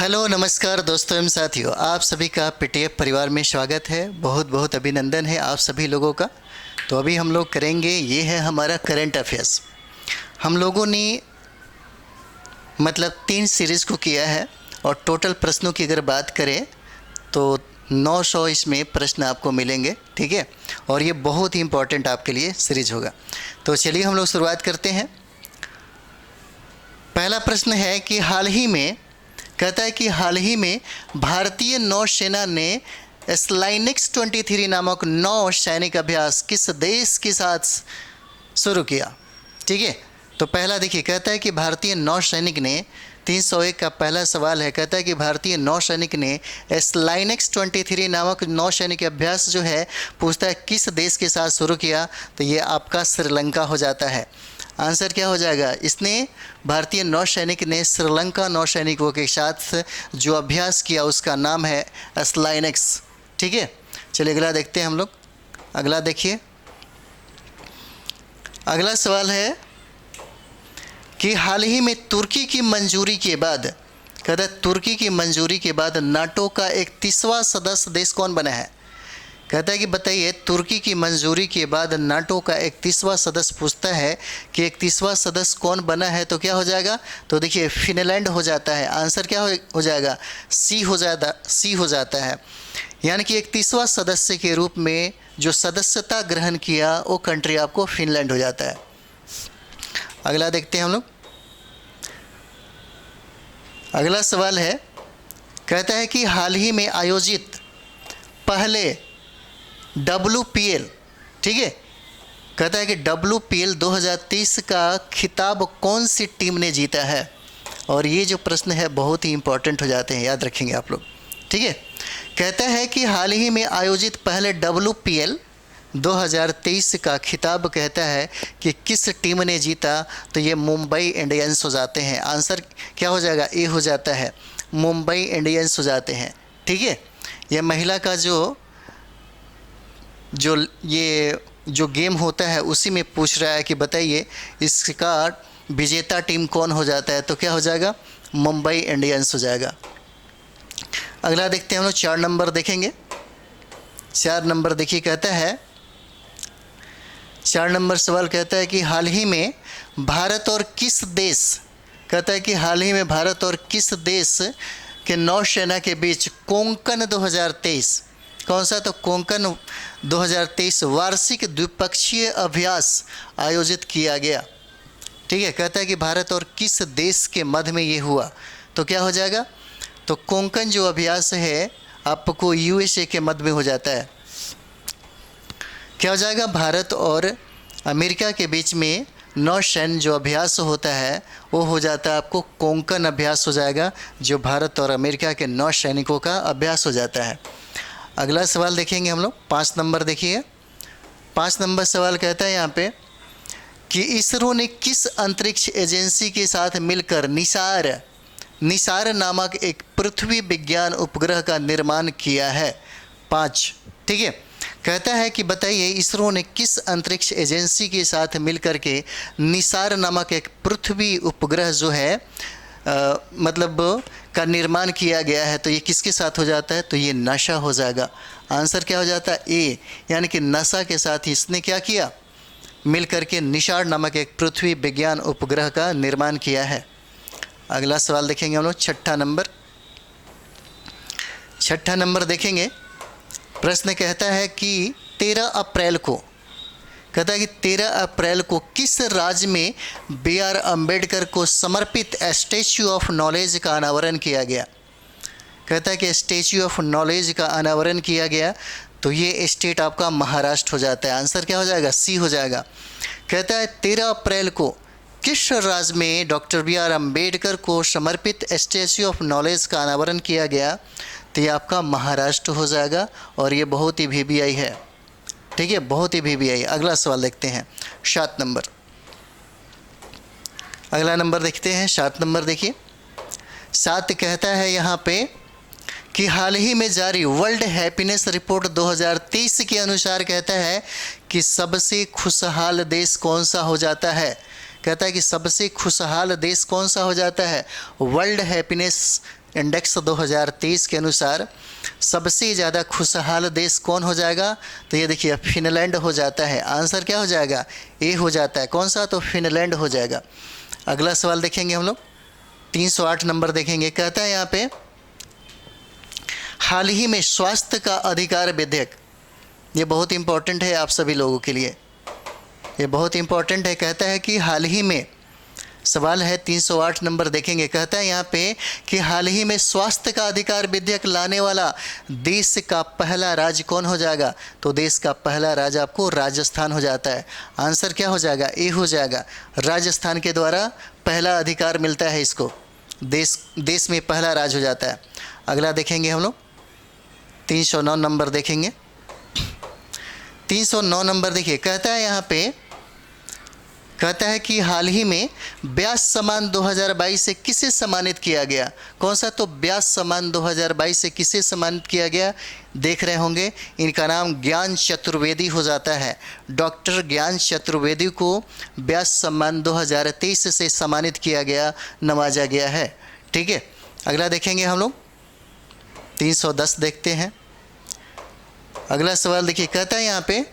Hello नमस्कार दोस्तों एवं साथियों, आप सभी का पीटीएफ परिवार में स्वागत है। बहुत बहुत अभिनंदन है आप सभी लोगों का। तो अभी हम लोग करेंगे, ये है हमारा करंट अफेयर्स। हम लोगों ने मतलब 3 सीरीज़ को किया है और टोटल प्रश्नों की अगर बात करें तो 900 इसमें प्रश्न आपको मिलेंगे, ठीक है। और ये बहुत ही इम्पोर्टेंट आपके लिए सीरीज होगा। तो चलिए हम लोग शुरुआत करते हैं। पहला प्रश्न है कि हाल ही में, कहता है कि हाल ही में भारतीय नौसेना ने स्लाइनिक्स 23 नामक नौ सैनिक अभ्यास किस देश के साथ शुरू किया, ठीक है। तो पहला देखिए, कहता है कि भारतीय नौसैनिक ने 301 का पहला सवाल है, कहता है कि भारतीय नौसैनिक ने स्लाइनिक्स 23 नामक नौसैनिक अभ्यास जो है पूछता है किस देश के साथ शुरू किया। तो ये आपका श्रीलंका हो जाता है। आंसर क्या हो जाएगा, इसने भारतीय नौसैनिक ने श्रीलंका नौसैनिकों के साथ जो अभ्यास किया उसका नाम है स्लाइनिक्स, ठीक है। चलिए अगला देखते हैं हम लोग। अगला देखिए, अगला सवाल है कि हाल ही में तुर्की की मंजूरी के बाद, कहता है तुर्की की मंजूरी के बाद नाटो का 31वां सदस्य देश कौन बना है। कहता है कि बताइए, तुर्की की मंजूरी के बाद नाटो का 31वां सदस्य पूछता है कि 31वां सदस्य कौन बना है। तो क्या हो जाएगा, तो देखिए फिनलैंड हो जाता है। आंसर क्या हो जाएगा, सी हो जाता है। यानी कि 31वां सदस्य के रूप में जो सदस्यता ग्रहण किया वो कंट्री आपको फिनलैंड हो जाता है। अगला देखते हैं हम लोग। अगला सवाल है, कहता है कि हाल ही में आयोजित पहले WPL, ठीक है, कहता है कि WPL 2023 का खिताब कौन सी टीम ने जीता है। और ये जो प्रश्न है बहुत ही इंपॉर्टेंट हो जाते हैं, याद रखेंगे आप लोग, ठीक है। कहता है कि हाल ही में आयोजित पहले WPL 2023 का खिताब कहता है कि किस टीम ने जीता। तो ये मुंबई इंडियंस हो जाते हैं। आंसर क्या हो जाएगा, ए हो जाता है, मुंबई इंडियंस हो जाते हैं, ठीक है। यह महिला का जो गेम होता है उसी में पूछ रहा है कि बताइए इसका विजेता टीम कौन हो जाता है। तो क्या हो जाएगा, मुंबई इंडियंस हो जाएगा। अगला देखते हैं हम लोग, 4 नंबर देखेंगे। 4 नंबर देखिए, कहता है 4 नंबर सवाल कहता है कि हाल ही में भारत और किस देश, कहता है कि हाल ही में भारत और किस देश के नौसेना के बीच कोंकण 2023, कौन सा, तो कोंकण 2023 वार्षिक द्विपक्षीय अभ्यास आयोजित किया गया, ठीक है। कहता है कि भारत और किस देश के मध्य में ये हुआ। तो क्या हो जाएगा, तो कोंकण जो अभ्यास है आपको USA के मध्य में हो जाता है। क्या हो जाएगा, भारत और अमेरिका के बीच में नौसैन्य जो अभ्यास होता है वो हो जाता है आपको कोंकण अभ्यास हो जाएगा, जो भारत और अमेरिका के नौसैनिकों का अभ्यास हो जाता है। अगला सवाल देखेंगे हम लोग, 5 नंबर देखिए। 5 नंबर सवाल कहता है यहाँ पे कि इसरो ने किस अंतरिक्ष एजेंसी के साथ मिलकर निसार नामक एक पृथ्वी विज्ञान उपग्रह का निर्माण किया है। 5, ठीक है। कहता है कि बताइए इसरो ने किस अंतरिक्ष एजेंसी के साथ मिलकर के निसार नामक एक पृथ्वी उपग्रह जो है मतलब का निर्माण किया गया है। तो ये किसके साथ हो जाता है, तो ये नासा हो जाएगा। आंसर क्या हो जाता है, ए, यानी कि नासा के साथ इसने क्या किया, मिल करके निसार नामक एक पृथ्वी विज्ञान उपग्रह का निर्माण किया है। अगला सवाल देखेंगे हम लोग, 6ठा नंबर। 6ठा नंबर देखेंगे। प्रश्न कहता है कि 13 अप्रैल को, कहता है कि 13 अप्रैल को किस राज्य में BR अम्बेडकर को समर्पित स्टैच्यू ऑफ नॉलेज का अनावरण किया गया। कहता है कि स्टैच्यू ऑफ नॉलेज का अनावरण किया गया। तो ये स्टेट आपका महाराष्ट्र हो जाता है। आंसर क्या हो जाएगा, सी हो जाएगा। कहता है 13 अप्रैल को किस राज्य में डॉक्टर BR अम्बेडकर को समर्पित स्टैच्यू ऑफ नॉलेज का अनावरण किया गया। तो ये आपका महाराष्ट्र हो जाएगा और ये बहुत ही VVI है, ठीक है, बहुत ही VVI। अगला सवाल देखते हैं, 7 नंबर। अगला नंबर देखते हैं, 7 नंबर देखिए। 7 कहता है यहाँ पे कि हाल ही में जारी वर्ल्ड हैप्पीनेस रिपोर्ट 2023 के अनुसार कहता है कि सबसे खुशहाल देश कौन सा हो जाता है। कहता है कि सबसे खुशहाल देश कौन सा हो जाता है, वर्ल्ड हैप्पीनेस इंडेक्स 2023 के अनुसार सबसे ज़्यादा खुशहाल देश कौन हो जाएगा? तो ये देखिए फिनलैंड हो जाता है। आंसर क्या हो जाएगा? ए हो जाता है। कौन सा? तो फिनलैंड हो जाएगा। अगला सवाल देखेंगे हम लोग, 308 नंबर देखेंगे। कहता है यहाँ पे हाल ही में स्वास्थ्य का अधिकार विधेयक, ये बहुत इंपॉर्टेंट है आप सभी लोगों के लिए, ये बहुत इंपॉर्टेंट है। कहता है कि हाल ही में, सवाल है 308 नंबर देखेंगे। कहता है यहाँ पे कि हाल ही में स्वास्थ्य का अधिकार विधेयक लाने वाला देश का पहला राज्य कौन हो जाएगा? तो देश का पहला राज्य आपको राजस्थान हो जाता है। आंसर क्या हो जाएगा? ए हो जाएगा। राजस्थान के द्वारा पहला अधिकार मिलता है इसको, देश में पहला राज्य हो जाता है। अगला देखेंगे हम लोग, 309 नंबर देखेंगे। 309 नंबर देखिए, कहता है यहाँ पे, कहता है कि हाल ही में व्यास सम्मान 2022 से किसे सम्मानित किया गया? कौन सा? तो व्यास सम्मान 2022 से किसे सम्मानित किया गया? देख रहे होंगे, इनका नाम ज्ञान चतुर्वेदी हो जाता है। डॉक्टर ज्ञान चतुर्वेदी को व्यास सम्मान 2023 से सम्मानित किया गया, नवाजा गया है। ठीक है, अगला देखेंगे हम लोग, 310 देखते हैं। अगला सवाल देखिए, कहता है यहाँ पे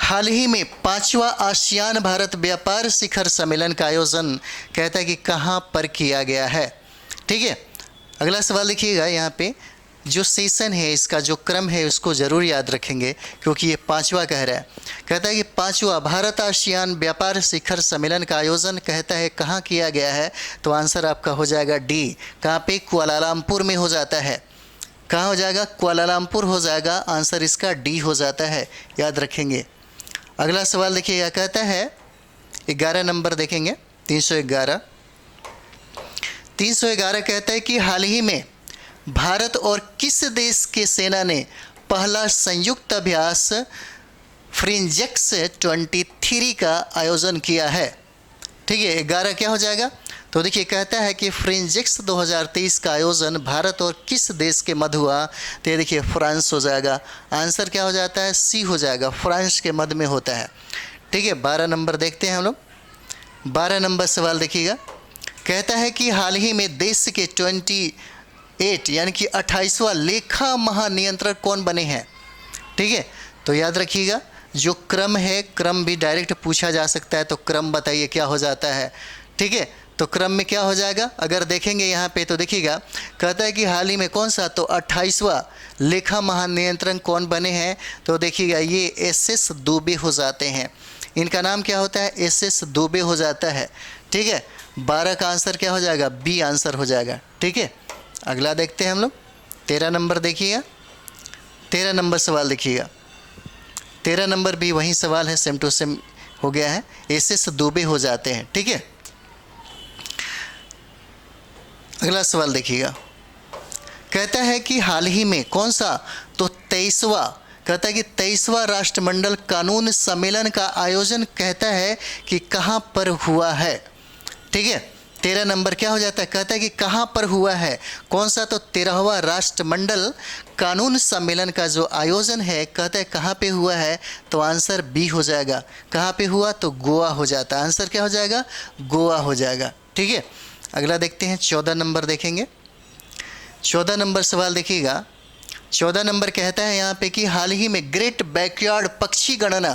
हाल ही में 5वां आसियान भारत व्यापार शिखर सम्मेलन का आयोजन, कहता है कि कहाँ पर किया गया है? ठीक है, अगला सवाल देखिएगा, यहाँ पे जो सेशन है, इसका जो क्रम है उसको ज़रूर याद रखेंगे क्योंकि ये 5वां कह रहा है। कहता है कि 5वां भारत आसियान व्यापार शिखर सम्मेलन का आयोजन, कहता है कहाँ किया गया है? तो आंसर आपका हो जाएगा डी। कहाँ पे? कुआलालंपुर में हो जाता है। कहाँ हो जाएगा? कुआलालंपुर हो जाएगा। आंसर इसका डी हो जाता है, याद रखेंगे। अगला सवाल देखिएगा, कहता है 11 नंबर देखेंगे, 311। 311 कहता है कि हाल ही में भारत और किस देश के सेना ने पहला संयुक्त अभ्यास फ्रिंजेक्स 23 का आयोजन किया है? ठीक है, 11 क्या हो जाएगा? तो देखिए, कहता है कि फ्रिंजेक्स 2023 का आयोजन भारत और किस देश के मध्य हुआ? तो ये देखिए फ्रांस हो जाएगा। आंसर क्या हो जाता है? सी हो जाएगा, फ्रांस के मध्य में होता है। ठीक है, 12 नंबर देखते हैं हम लोग। 12 नंबर सवाल देखिएगा, कहता है कि हाल ही में देश के 28 यानी कि 28वां लेखा महानियंत्रक कौन बने हैं? ठीक है, तो याद रखिएगा, जो क्रम है, क्रम भी डायरेक्ट पूछा जा सकता है, तो क्रम बताइए क्या हो जाता है। ठीक है, तो क्रम में क्या हो जाएगा? अगर देखेंगे यहाँ पे तो देखिएगा, कहता है कि हाल ही में कौन सा? तो 28वां लेखा महानियंत्रक कौन बने हैं? तो देखिएगा ये एस दुबे हो जाते हैं। इनका नाम क्या होता है? एस दुबे हो जाता है। ठीक है, 12 का आंसर क्या हो जाएगा? बी आंसर हो जाएगा। ठीक है, अगला देखते हैं हम लोग, 13 नंबर देखिएगा। 13 नंबर सवाल देखिएगा, 13 नंबर भी वही सवाल है, सेम टू सेम हो गया है, एस दुबे हो जाते हैं। ठीक है, अगला सवाल देखिएगा, कहता है कि हाल ही में कौन सा? तो 23वां, कहता है कि 23वां राष्ट्रमंडल कानून सम्मेलन का आयोजन, कहता है कि कहाँ पर हुआ है? ठीक है, 13 नंबर क्या हो जाता है? कहता है कि कहाँ पर हुआ है? कौन सा? तो 13वां राष्ट्रमंडल कानून सम्मेलन का जो आयोजन है, कहता है कहाँ पे हुआ है? तो आंसर बी हो जाएगा। कहाँ पे हुआ? तो गोवा हो जाता है। आंसर क्या हो जाएगा? गोवा हो जाएगा। ठीक है, अगला देखते हैं, 14 नंबर देखेंगे। 14 नंबर सवाल देखिएगा, 14 नंबर कहता है यहाँ पे कि हाल ही में ग्रेट बैकयार्ड पक्षी गणना,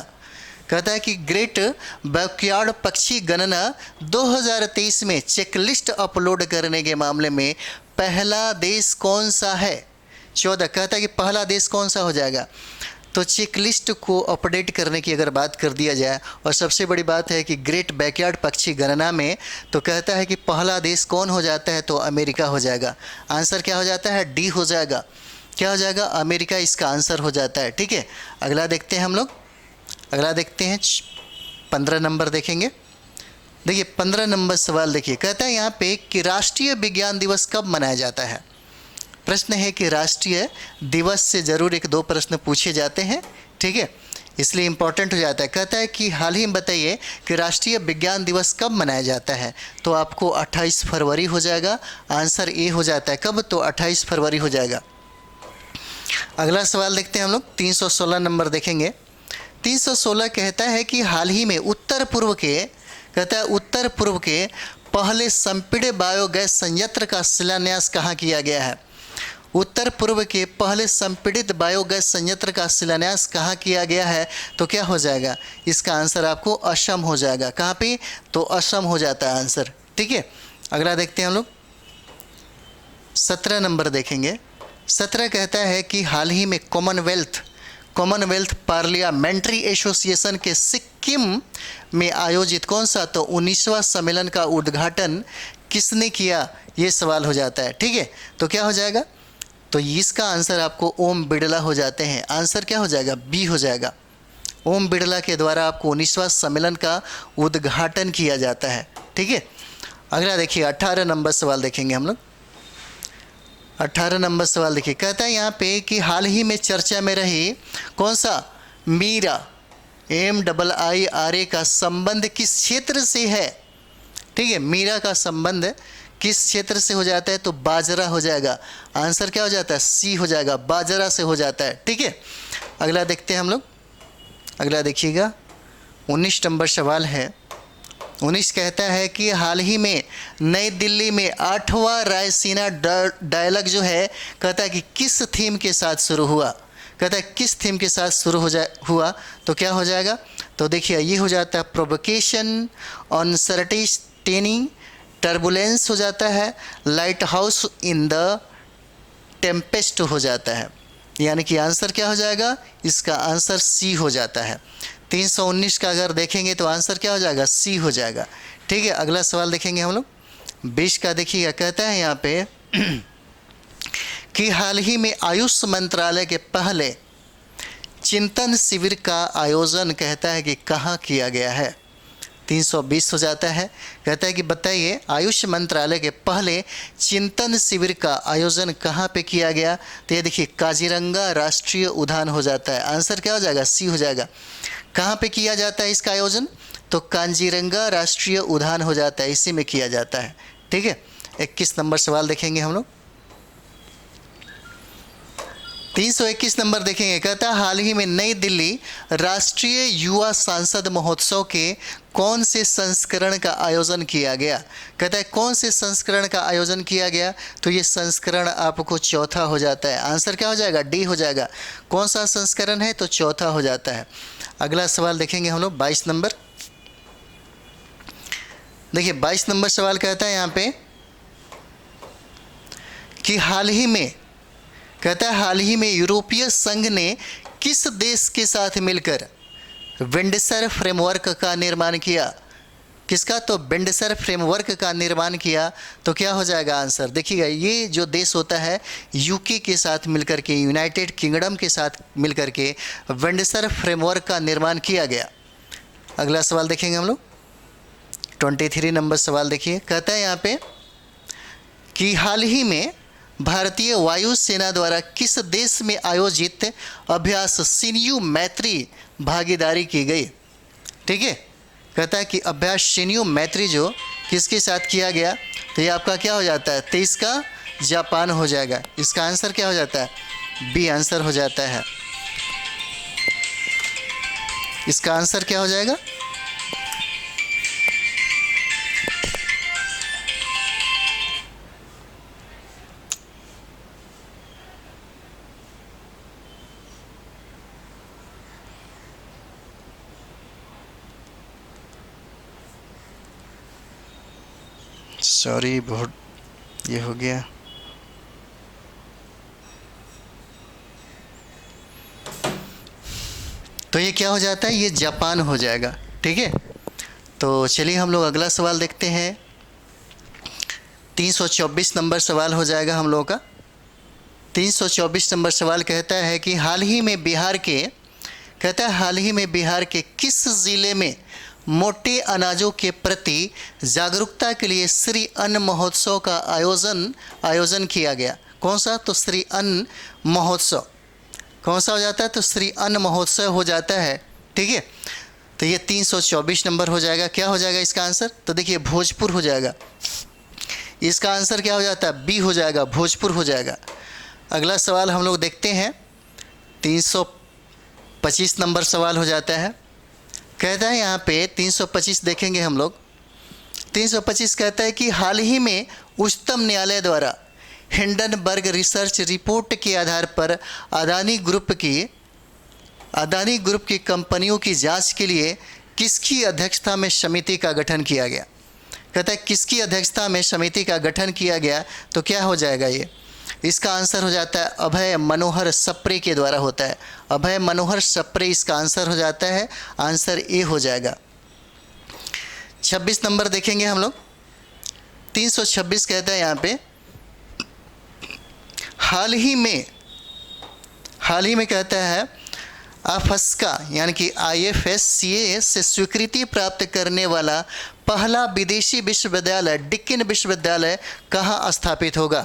कहता है कि ग्रेट बैकयार्ड पक्षी गणना 2023 में चेकलिस्ट अपलोड करने के मामले में पहला देश कौन सा है? 14 कहता है कि पहला देश कौन सा हो जाएगा? तो चेकलिस्ट को अपडेट करने की अगर बात कर दिया जाए, और सबसे बड़ी बात है कि ग्रेट बैकयार्ड पक्षी गणना में, तो कहता है कि पहला देश कौन हो जाता है? तो अमेरिका हो जाएगा। आंसर क्या हो जाता है? डी हो जाएगा। क्या हो जाएगा? अमेरिका इसका आंसर हो जाता है। ठीक है, अगला देखते हैं हम लोग, अगला देखते हैं 15 नंबर देखेंगे। देखिए 15 नंबर सवाल देखिए, कहता है यहाँ पे कि राष्ट्रीय विज्ञान दिवस कब मनाया जाता है? प्रश्न है कि राष्ट्रीय दिवस से ज़रूर 1-2 प्रश्न पूछे जाते हैं। ठीक है, इसलिए इम्पोर्टेंट हो जाता है। कहता है कि हाल ही में बताइए कि राष्ट्रीय विज्ञान दिवस कब मनाया जाता है? तो आपको 28 फरवरी हो जाएगा। आंसर ए हो जाता है। कब? तो 28 फरवरी हो जाएगा। अगला सवाल देखते हैं हम लोग, 316 नंबर देखेंगे। 316 कहता है कि हाल ही में उत्तर पूर्व के, कहता है उत्तर पूर्व के पहले संपीड़ित बायोगैस संयंत्र का शिलान्यास कहाँ किया गया है? उत्तर पूर्व के पहले संपीड़ित बायोगैस संयंत्र का शिलान्यास कहाँ किया गया है? तो क्या हो जाएगा? इसका आंसर आपको असम हो जाएगा। कहाँ पे? तो असम हो जाता है आंसर। ठीक है, अगला देखते हैं हम लोग। 17 नंबर देखेंगे। 17 कहता है कि हाल ही में कॉमनवेल्थ पार्लियामेंट्री एसोसिएशन के सिक्किम में आयोजित कौन सा तो 19वां सम्मेलन का उद्घाटन किसने किया? ये सवाल हो जाता है। ठीक है, तो क्या हो जाएगा? तो इसका आंसर आपको ओम बिड़ला हो जाते हैं। आंसर क्या हो जाएगा? बी हो जाएगा। ओम बिड़ला के द्वारा आपको 19वां सम्मेलन का उद्घाटन किया जाता है। ठीक है, अगला देखिए 18 नंबर सवाल देखेंगे हम लोग। 18 नंबर सवाल देखिए, कहता है यहाँ पे कि हाल ही में चर्चा में रही कौन सा मीरा MIIRA का संबंध किस क्षेत्र से है? ठीक है, मीरा का संबंध किस क्षेत्र से हो जाता है? तो बाजरा हो जाएगा। आंसर क्या हो जाता है? सी हो जाएगा, बाजरा से हो जाता है। ठीक है, अगला देखते हैं हम लोग। अगला देखिएगा 19 नंबर सवाल है। 19 कहता है कि हाल ही में नई दिल्ली में 8वां रायसीना डायलॉग जो है, कहता है कि किस थीम के साथ शुरू हुआ? कहता है किस थीम के साथ शुरू हुआ? तो क्या हो जाएगा? तो देखिए ये हो जाता है प्रोवोकेशन, अनसर्टेनिटी, टर्बुलेंस हो जाता है, light house in the Tempest हो जाता है। यानी कि आंसर क्या हो जाएगा? इसका आंसर सी हो जाता है। 319 का अगर देखेंगे तो आंसर क्या हो जाएगा? सी हो जाएगा। ठीक है, अगला सवाल देखेंगे हम लोग। 20 का देखिएगा, कहता है यहाँ पे कि हाल ही में आयुष मंत्रालय के पहले चिंतन शिविर का आयोजन कहता है कि कहाँ किया गया है? 320 हो जाता है। कहता है कि बताइए आयुष मंत्रालय के पहले चिंतन शिविर का आयोजन कहाँ पे किया गया? तो ये देखिए काजीरंगा राष्ट्रीय उद्यान हो जाता है। आंसर क्या हो जाएगा? सी हो जाएगा। कहाँ पे किया जाता है इसका आयोजन? तो काजीरंगा राष्ट्रीय उद्यान हो जाता है, इसी में किया जाता है। ठीक है, 21 नंबर सवाल देखेंगे हम लोग। 321 नंबर देखेंगे। कहता है हाल ही में नई दिल्ली राष्ट्रीय युवा सांसद महोत्सव के कौन से संस्करण का आयोजन किया गया? कहता है कौन से संस्करण का आयोजन किया गया? तो ये संस्करण आपको चौथा हो जाता है। आंसर क्या हो जाएगा? डी हो जाएगा। कौन सा संस्करण है? तो चौथा हो जाता है। अगला सवाल देखेंगे हम लोग 22 नंबर। देखिए 22 नंबर सवाल कहता है यहाँ पे कि हाल ही में, कहता है हाल ही में यूरोपीय संघ ने किस देश के साथ मिलकर विंडसर फ्रेमवर्क का निर्माण किया? किसका? तो विंडसर फ्रेमवर्क का निर्माण किया। तो क्या हो जाएगा आंसर? देखिएगा ये जो देश होता है यूके के साथ मिलकर के, यूनाइटेड किंगडम के साथ मिलकर के विंडसर फ्रेमवर्क का निर्माण किया गया। अगला सवाल देखेंगे हम लोग। 23 नंबर सवाल देखिए, कहता है यहाँ पे कि हाल ही में भारतीय वायु सेना द्वारा किस देश में आयोजित अभ्यास सिन्यू मैत्री भागीदारी की गई? ठीक है, कहता है कि अभ्यास सिन्यू मैत्री जो किसके साथ किया गया? तो ये आपका क्या हो जाता है? 23 का जापान हो जाएगा। इसका आंसर क्या हो जाता है? बी आंसर हो जाता है। इसका आंसर क्या हो जाएगा? सॉरी, बहुत ये हो गया। तो ये क्या हो जाता है? ये जापान हो जाएगा। ठीक है, तो चलिए हम लोग अगला सवाल देखते हैं। 324 नंबर सवाल हो जाएगा हम लोगों का। 324 नंबर सवाल कहता है कि हाल ही में बिहार के, कहता है हाल ही में बिहार के किस ज़िले में मोटे अनाजों के प्रति जागरूकता के लिए श्री अन्न महोत्सव का आयोजन किया गया? कौन सा? तो श्री अन्न महोत्सव। कौन सा हो जाता है? तो श्री अन्न महोत्सव हो जाता है। ठीक है, तो ये 324 नंबर हो जाएगा। क्या हो जाएगा इसका आंसर? तो देखिए भोजपुर हो जाएगा। इसका आंसर क्या हो जाता है? बी हो जाएगा, भोजपुर हो जाएगा। अगला सवाल हम लोग देखते हैं। 325 नंबर सवाल हो जाता है। कहता है यहाँ पे 325 देखेंगे हम लोग। 325 कहता है कि हाल ही में उच्चतम न्यायालय द्वारा हिंडनबर्ग रिसर्च रिपोर्ट के आधार पर अदानी ग्रुप की कंपनियों की जांच के लिए किसकी अध्यक्षता में समिति का गठन किया गया। कहता है किसकी अध्यक्षता में समिति का गठन किया गया, तो क्या हो जाएगा ये, इसका आंसर हो जाता है अभय मनोहर सप्रे के द्वारा होता है। अभय मनोहर सप्रे इसका आंसर हो जाता है, आंसर ए हो जाएगा। 26 नंबर देखेंगे हम लोग। 326 कहता है यहाँ पे हाल ही में कहता है अफस्का यानी कि IFSCA से स्वीकृति प्राप्त करने वाला पहला विदेशी विश्वविद्यालय डिक्कन विश्वविद्यालय कहाँ स्थापित होगा।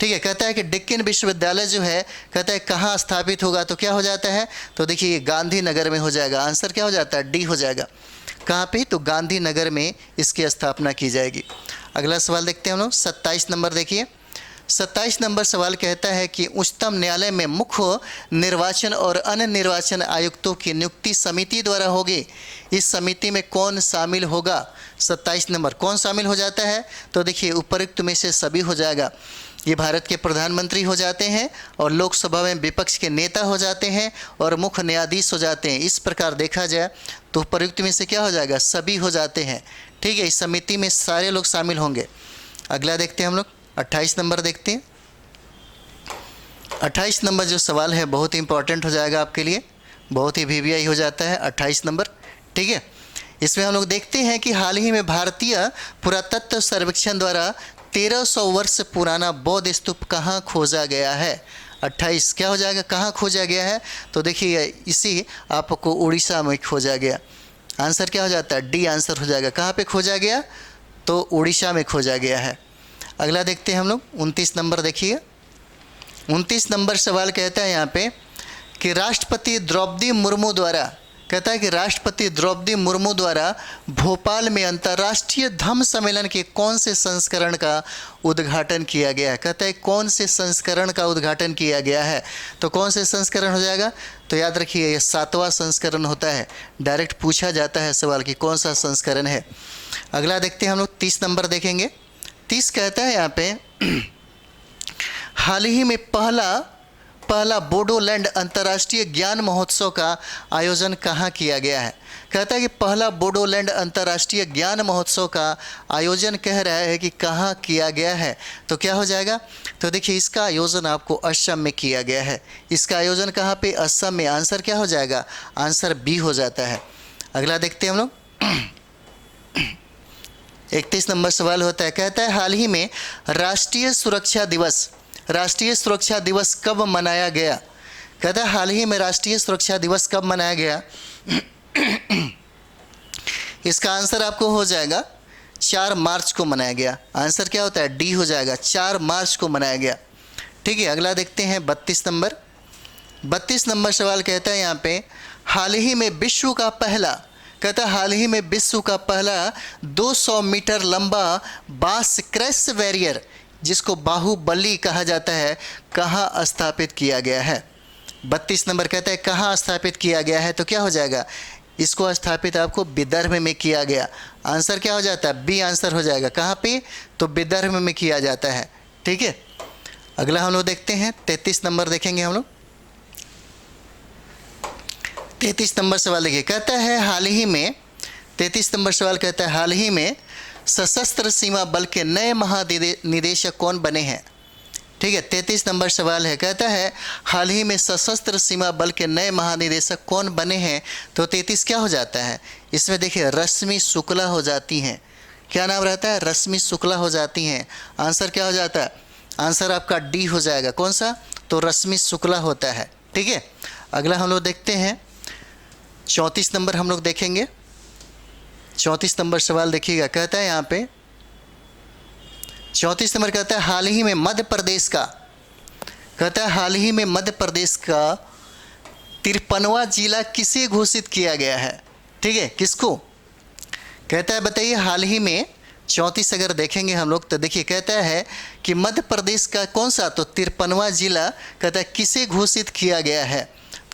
ठीक है, कहता है कि डिक्कन विश्वविद्यालय जो है कहता है कहाँ स्थापित होगा, तो क्या हो जाता है, तो देखिए गांधीनगर में हो जाएगा। आंसर क्या हो जाता है, डी हो जाएगा। कहाँ पे, तो गांधीनगर में इसकी स्थापना की जाएगी। अगला सवाल देखते हैं हम लोग। 27 नंबर देखिए। 27 नंबर सवाल कहता है कि उच्चतम न्यायालय में मुख्य निर्वाचन और अन्य निर्वाचन आयुक्तों की नियुक्ति समिति द्वारा होगी। इस समिति में कौन शामिल होगा। 27 नंबर कौन शामिल हो जाता है, तो देखिए उपरोक्त में से सभी हो जाएगा। ये भारत के प्रधानमंत्री हो जाते हैं और लोकसभा में विपक्ष के नेता हो जाते हैं और मुख्य न्यायाधीश हो जाते हैं। इस प्रकार देखा जाए तो उपरोक्त में से क्या हो जाएगा, सभी हो जाते हैं। ठीक है, इस समिति में सारे लोग शामिल होंगे। अगला देखते हैं हम लोग। 28 नंबर देखते हैं। 28 नंबर जो सवाल है बहुत ही इंपॉर्टेंट हो जाएगा आपके लिए, बहुत ही VVI हो जाता है 28 नंबर। ठीक है, इसमें हम लोग देखते हैं कि हाल ही में भारतीय पुरातत्व सर्वेक्षण द्वारा 1300 वर्ष पुराना बौद्ध स्तूप कहाँ खोजा गया है। 28 क्या हो जाएगा, कहाँ खोजा गया है, तो देखिए इसी आपको उड़ीसा में खोजा गया। आंसर क्या हो जाता है, डी आंसर हो जाएगा। कहाँ पे खोजा गया, तो उड़ीसा में खोजा गया है। अगला देखते हैं हम लोग। 29 नंबर देखिए। 29 नंबर सवाल कहता है यहाँ पे कि राष्ट्रपति द्रौपदी मुर्मू द्वारा, कहता है कि राष्ट्रपति द्रौपदी मुर्मू द्वारा भोपाल में अंतर्राष्ट्रीय धम्म सम्मेलन के कौन से संस्करण का उद्घाटन किया गया है। कहता है कौन से संस्करण का उद्घाटन किया गया है, तो कौन से संस्करण हो जाएगा, तो याद रखिए ये 7वां संस्करण होता है। डायरेक्ट पूछा जाता है सवाल कि कौन सा संस्करण है। अगला देखते हैं हम लोग। 30 नंबर देखेंगे। 30 कहता है यहाँ पे हाल ही में पहला बोडोलैंड अंतर्राष्ट्रीय ज्ञान महोत्सव का आयोजन कहाँ किया गया है। कहता है कि पहला बोडोलैंड अंतर्राष्ट्रीय ज्ञान महोत्सव का आयोजन कह रहा है कि कहाँ किया गया है, तो क्या हो जाएगा, तो देखिए इसका आयोजन आपको असम में किया गया है। इसका आयोजन कहाँ पे, असम में। आंसर क्या हो जाएगा, आंसर बी हो जाता है। अगला देखते हैं हम लोग। 31 नंबर सवाल होता है, कहता है हाल ही में राष्ट्रीय सुरक्षा दिवस कब मनाया गया। कहता है हाल ही में राष्ट्रीय सुरक्षा दिवस कब मनाया गया। इसका आंसर आपको हो जाएगा 4 मार्च को मनाया गया। आंसर क्या होता है, डी हो जाएगा। 4 मार्च को मनाया गया। ठीक है, अगला देखते हैं 32 नंबर। 32 नंबर सवाल कहता है यहाँ पे हाल ही में विश्व का पहला 200 मीटर लंबा बांस क्रैश बैरियर, जिसको बाहुबली कहा जाता है, कहाँ स्थापित किया गया है। 32 नंबर कहता है कहाँ स्थापित किया गया है, तो क्या हो जाएगा, इसको स्थापित आपको विदर्भ में किया गया। आंसर क्या हो जाता है, बी आंसर हो जाएगा। कहाँ पे, तो विदर्भ में किया जाता है। ठीक है, अगला हम लोग देखते हैं 33 नंबर देखेंगे हम लोग। 33 नंबर सवाल देखिए, कहता है हाल ही में 33 नंबर सवाल कहता है हाल ही में सशस्त्र सीमा बल के नए महानिदेशक कौन बने हैं। ठीक है, 33 नंबर सवाल है, कहता है हाल ही में सशस्त्र सीमा बल के नए महानिदेशक कौन बने हैं, तो 33 क्या हो जाता है, इसमें देखिए रश्मि शुक्ला हो जाती हैं। क्या नाम रहता है, रश्मि शुक्ला हो जाती हैं। आंसर क्या हो जाता है, आंसर आपका डी हो जाएगा। कौन सा, तो रश्मि शुक्ला होता है। ठीक है, अगला हम लोग देखते हैं 34 नंबर हम लोग देखेंगे। 34 नंबर सवाल देखिएगा, कहता है यहाँ पे 34 नंबर कहता है हाल ही में मध्य प्रदेश का 53वां जिला किसे घोषित किया गया है। ठीक है, किसको कहता है बताइए। हाल ही में 34 अगर देखेंगे हम लोग तो देखिए कहता है कि मध्य प्रदेश का कौन सा, तो 53वां जिला कहता है किसे घोषित किया गया है।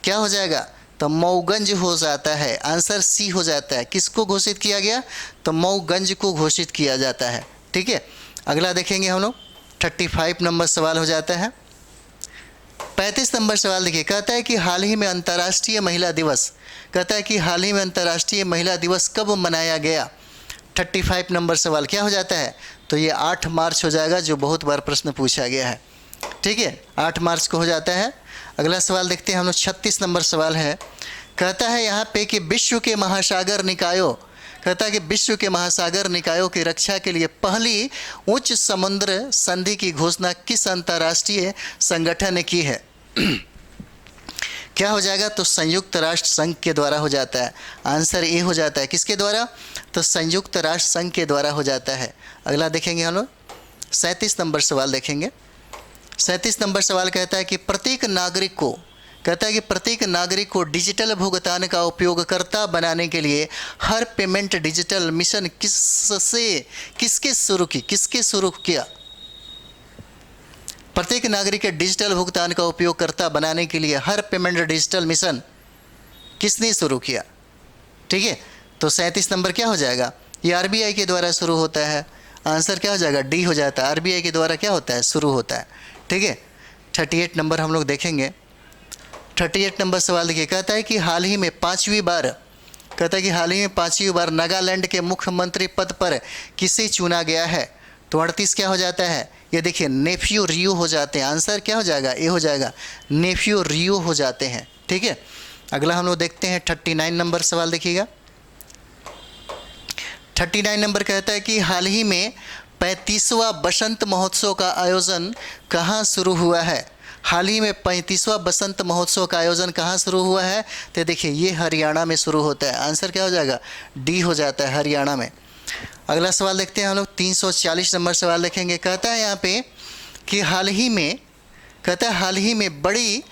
क्या हो जाएगा, तो मऊगंज हो जाता है। आंसर सी हो जाता है। किसको घोषित किया गया? तो मऊगंज को घोषित किया जाता है। ठीक है, अगला देखेंगे हम लोग। 35 नंबर सवाल हो जाता है। 35 नंबर सवाल देखिए, कहता है कि हाल ही में अंतर्राष्ट्रीय महिला दिवस, कहता है कि हाल ही में अंतर्राष्ट्रीय महिला दिवस कब मनाया गया? 35 नंबर सवाल क्या हो जाता है? तो ये 8 मार्च हो जाएगा, जो बहुत बार प्रश्न पूछा गया है। ठीक है, 8 मार्च को हो जाता है। अगला सवाल देखते हैं हम लोग। 36 नंबर सवाल है, कहता है यहाँ पे कि विश्व के महासागर निकायों, कहता है कि विश्व के महासागर निकायों की रक्षा के लिए पहली उच्च समुद्र संधि की घोषणा किस अंतर्राष्ट्रीय संगठन ने की है? क्या हो जाएगा? तो संयुक्त राष्ट्र संघ के द्वारा हो जाता है। आंसर ए हो जाता है। किसके द्वारा? तो संयुक्त राष्ट्र संघ के द्वारा हो जाता है। अगला देखेंगे हम लोग। 37 नंबर सवाल देखेंगे। 37 नंबर सवाल कहता है कि प्रत्येक नागरिक को, कहता है कि प्रत्येक नागरिक को डिजिटल भुगतान का उपयोगकर्ता बनाने के लिए हर पेमेंट डिजिटल मिशन किसके शुरू किया? प्रत्येक नागरिक के डिजिटल भुगतान का उपयोगकर्ता बनाने के लिए हर पेमेंट डिजिटल मिशन किसने शुरू किया? ठीक है, तो 37 नंबर क्या हो जाएगा? ये आरबीआई के द्वारा शुरू होता है। आंसर क्या हो जाएगा? डी हो जाता है। आरबीआई के द्वारा क्या होता है? शुरू होता है। ठीक है, 38 नंबर हम लोग देखेंगे। 38 नंबर सवाल देखिए, कहता है कि हाल ही में पाँचवीं बार नागालैंड के मुख्यमंत्री पद पर किसे चुना गया है? तो 38 क्या हो जाता है? ये देखिए, नेफ्यू रियो हो जाते हैं। आंसर क्या हो जाएगा? ए हो जाएगा। नेफ्यू रियो हो जाते हैं। ठीक है, अगला हम लोग देखते हैं। 39 नंबर सवाल देखिएगा। 39 नंबर कहता है कि हाल ही में 35वां बसंत महोत्सव का आयोजन कहाँ शुरू हुआ है? हाल ही में 35वां बसंत महोत्सव का आयोजन कहाँ शुरू हुआ है? तो देखिए, ये हरियाणा में शुरू होता है। आंसर क्या हो जाएगा? डी हो जाता है, हरियाणा में। अगला सवाल देखते हैं हम लोग। 340 नंबर सवाल देखेंगे। कहता है यहाँ पे कि हाल ही में बड़ी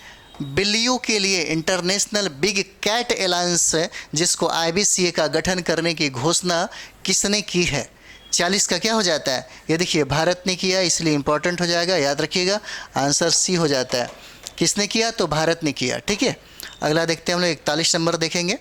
बिल्लियों के लिए इंटरनेशनल बिग कैट अलायंस, जिसको IBCA का गठन करने की घोषणा किसने की है? 40 का क्या हो जाता है? ये देखिए, भारत ने किया, इसलिए इंपॉर्टेंट हो जाएगा, याद रखिएगा। आंसर सी हो जाता है। किसने किया? तो भारत ने किया। ठीक है, अगला देखते हैं हम लोग। 41 नंबर देखेंगे।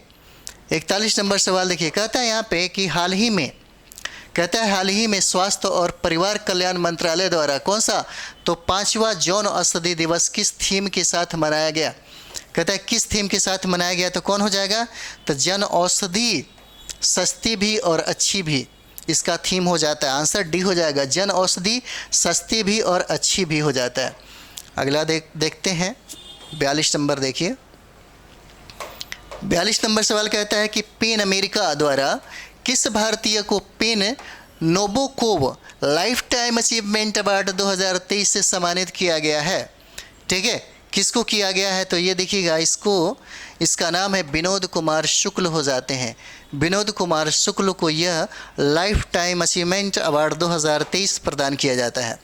41 नंबर सवाल देखिए, कहता है यहाँ पे कि हाल ही में स्वास्थ्य और परिवार कल्याण मंत्रालय द्वारा कौन सा? तो 5वां जन औषधि दिवस किस थीम के साथ मनाया गया? कहता है किस थीम के साथ मनाया गया? तो कौन हो जाएगा? तो जन औषधि सस्ती भी और अच्छी भी, इसका थीम हो जाता है। आंसर डी हो जाएगा। जन औषधि सस्ती भी और अच्छी भी हो जाता है। अगला देखते हैं। 42 नंबर देखिए। 42 नंबर सवाल कहता है कि पेन अमेरिका द्वारा किस भारतीय को PEN Nabokov lifetime achievement award 2023 से सम्मानित किया गया है? ठीक है, किसको किया गया है? तो ये देखिएगा, इसका नाम है विनोद कुमार शुक्ल हो जाते हैं। विनोद कुमार शुक्ल को यह लाइफ टाइम अचीवमेंट अवार्ड 2023 प्रदान किया जाता है।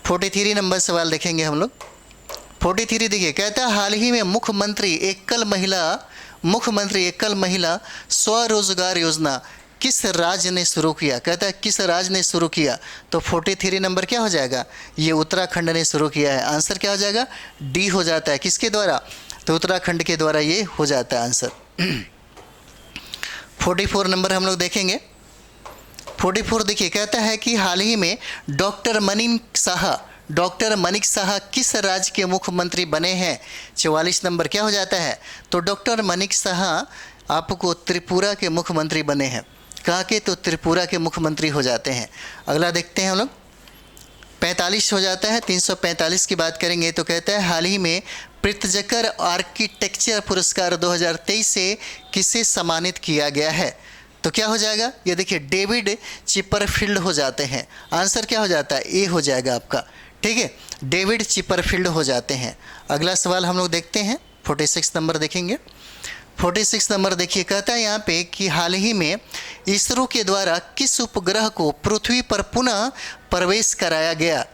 43 नंबर सवाल देखेंगे हम लोग। 43 देखिए, कहता है हाल ही में मुख्यमंत्री एकल महिला स्वरोजगार योजना किस राज्य ने शुरू किया? कहता है किस राज्य ने शुरू किया? तो 43 नंबर क्या हो जाएगा? ये उत्तराखंड ने शुरू किया है। आंसर क्या हो जाएगा? डी हो जाता है। किसके द्वारा? तो उत्तराखंड के द्वारा ये हो जाता है आंसर। 44 नंबर हम लोग देखेंगे। 44 देखिए, कहता है कि हाल ही में डॉक्टर मनिक शाह किस राज्य के मुख्यमंत्री बने हैं? 44 नंबर क्या हो जाता है? तो डॉक्टर मनिक शाह आपको त्रिपुरा के मुख्यमंत्री बने हैं। कहाँ के? तो त्रिपुरा के मुख्यमंत्री हो जाते हैं। अगला देखते हैं हम लोग। 45 हो जाता है। 345 की बात करेंगे तो कहता है हाल ही में प्रित्जकर आर्किटेक्चर पुरस्कार 2023 से किसे सम्मानित किया गया है? तो क्या हो जाएगा? ये देखिए, डेविड चिपरफील्ड हो जाते हैं। आंसर क्या हो जाता है? ए हो जाएगा आपका। ठीक है, डेविड चिपरफील्ड हो जाते हैं। अगला सवाल हम लोग देखते हैं। 46 नंबर देखेंगे। 46 नंबर देखिए, कहता है यहाँ पे कि हाल ही में इसरो के द्वारा किस उपग्रह को पृथ्वी पर पुनः प्रवेश कराया गया?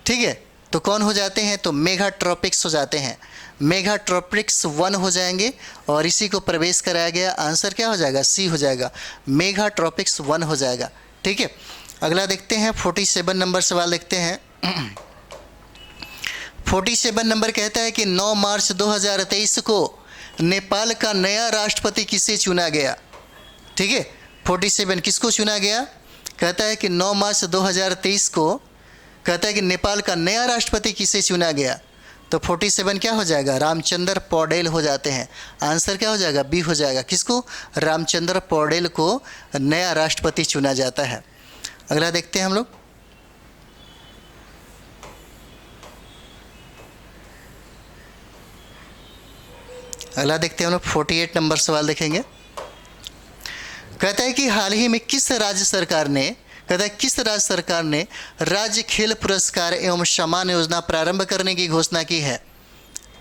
ठीक है, तो कौन हो जाते हैं? तो मेगाट्रॉपिक्स हो जाते हैं। मेगाट्रॉपिक्स 1 हो जाएंगे और इसी को प्रवेश कराया गया। आंसर क्या हो जाएगा? सी हो जाएगा। मेगाट्रॉपिक्स 1 हो जाएगा। ठीक है, अगला देखते हैं। 47 नंबर सवाल देखते हैं। 47 नंबर कहता है कि 9 मार्च 2023 को नेपाल का नया राष्ट्रपति किसे चुना गया? ठीक है, 47 किसको चुना गया? कहता है कि 9 मार्च 2023 को कहता है कि नेपाल का नया राष्ट्रपति किसे चुना गया? तो 47 क्या हो जाएगा? रामचंद्र पौडेल हो जाते हैं। आंसर क्या हो जाएगा? बी हो जाएगा। किसको? रामचंद्र पौडेल को नया राष्ट्रपति चुना जाता है। अगला देखते हैं हम लोग। अगला देखते हैं हम लोग 48 नंबर सवाल देखेंगे। कहता है कि हाल ही में किस राज्य सरकार ने, कहता है किस राज्य सरकार ने राज्य खेल पुरस्कार एवं सम्मान योजना प्रारंभ करने की घोषणा की है?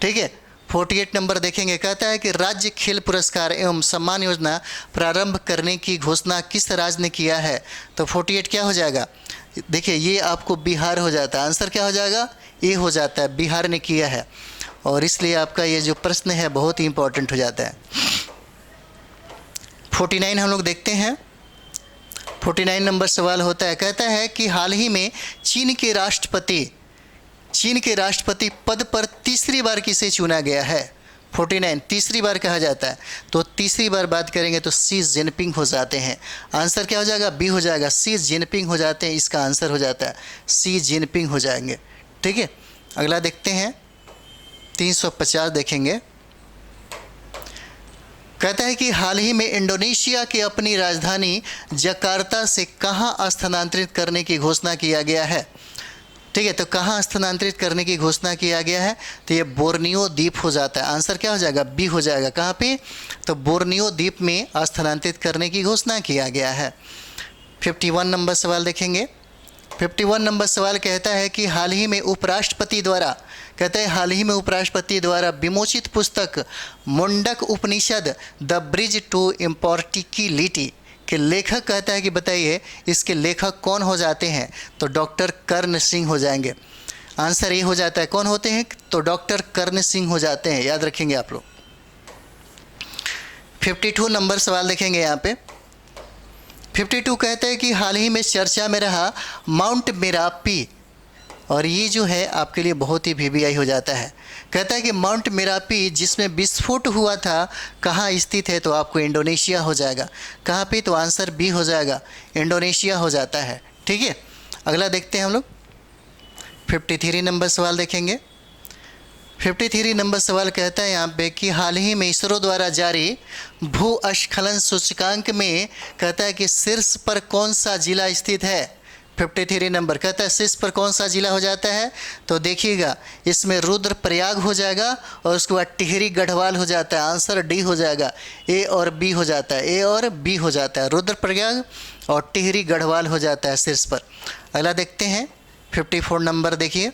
ठीक है, 48 नंबर देखेंगे। कहता है कि राज्य खेल पुरस्कार एवं सम्मान योजना प्रारंभ करने की घोषणा किस राज्य ने किया है? तो 48 क्या हो जाएगा? देखिए ये आपको बिहार हो जाता है। आंसर क्या हो जाएगा? ए हो जाता है, बिहार ने किया है। और इसलिए आपका ये जो प्रश्न है बहुत ही इंपॉर्टेंट हो जाता है। 49 हम लोग देखते हैं। 49 नंबर सवाल होता है, कहता है कि हाल ही में चीन के राष्ट्रपति पद पर तीसरी बार किसे चुना गया है? 49 तीसरी बार कहा जाता है, तो तीसरी बार बात करेंगे तो शी जिनपिंग हो जाते हैं। आंसर क्या हो जाएगा? बी हो जाएगा, शी जिनपिंग हो जाते हैं। इसका आंसर हो जाता है शी जिनपिंग हो जाएंगे। ठीक है, अगला देखते हैं 350 देखेंगे। कहता है कि हाल ही में इंडोनेशिया के अपनी राजधानी जकार्ता से कहाँ स्थानांतरित करने की घोषणा किया गया है? ठीक है, तो कहाँ स्थानांतरित करने की घोषणा किया गया है? तो ये बोर्नियो द्वीप हो जाता है। आंसर क्या हो जाएगा? बी हो जाएगा। कहाँ पे? तो बोर्नियो द्वीप में स्थानांतरित करने की घोषणा किया गया है। 51 नंबर सवाल देखेंगे। 51 नंबर सवाल कहता है कि हाल ही में उपराष्ट्रपति द्वारा, कहता है हाल ही में उपराष्ट्रपति द्वारा विमोचित पुस्तक मुंडक उपनिषद द ब्रिज टू इम्पॉर्टिकिलिटी के लेखक, कहता है कि बताइए इसके लेखक कौन हो जाते हैं? तो डॉक्टर कर्ण सिंह हो जाएंगे। आंसर ये हो जाता है। कौन होते हैं? तो डॉक्टर कर्ण सिंह हो जाते हैं, याद रखेंगे आप लोग। 52 नंबर सवाल देखेंगे यहाँ पे। 52 कहते हैं कि हाल ही में चर्चा में रहा माउंट मेरापी, और ये जो है आपके लिए बहुत ही वीवीआई हो जाता है। कहता है कि माउंट मेरापी जिसमें विस्फोट हुआ था कहाँ स्थित है? तो आपको इंडोनेशिया हो जाएगा। कहाँ पे? तो आंसर बी हो जाएगा, इंडोनेशिया हो जाता है। ठीक है, अगला देखते हैं हम लोग। 53 नंबर सवाल देखेंगे। 53 नंबर सवाल कहता है यहाँ पे कि हाल ही में इसरो द्वारा जारी भूस्खलन सूचकांक में कहता है कि शीर्ष पर कौन सा जिला स्थित है? 53 नंबर कहता है शीर्ष पर कौन सा जिला हो जाता है? तो देखिएगा इसमें रुद्रप्रयाग हो जाएगा और उसके बाद टिहरी गढ़वाल हो जाता है। आंसर डी हो जाएगा, ए और बी हो जाता है, ए और बी हो जाता है। रुद्रप्रयाग और टिहरी गढ़वाल हो जाता है शीर्ष पर। अगला देखते हैं 54 नंबर देखिए।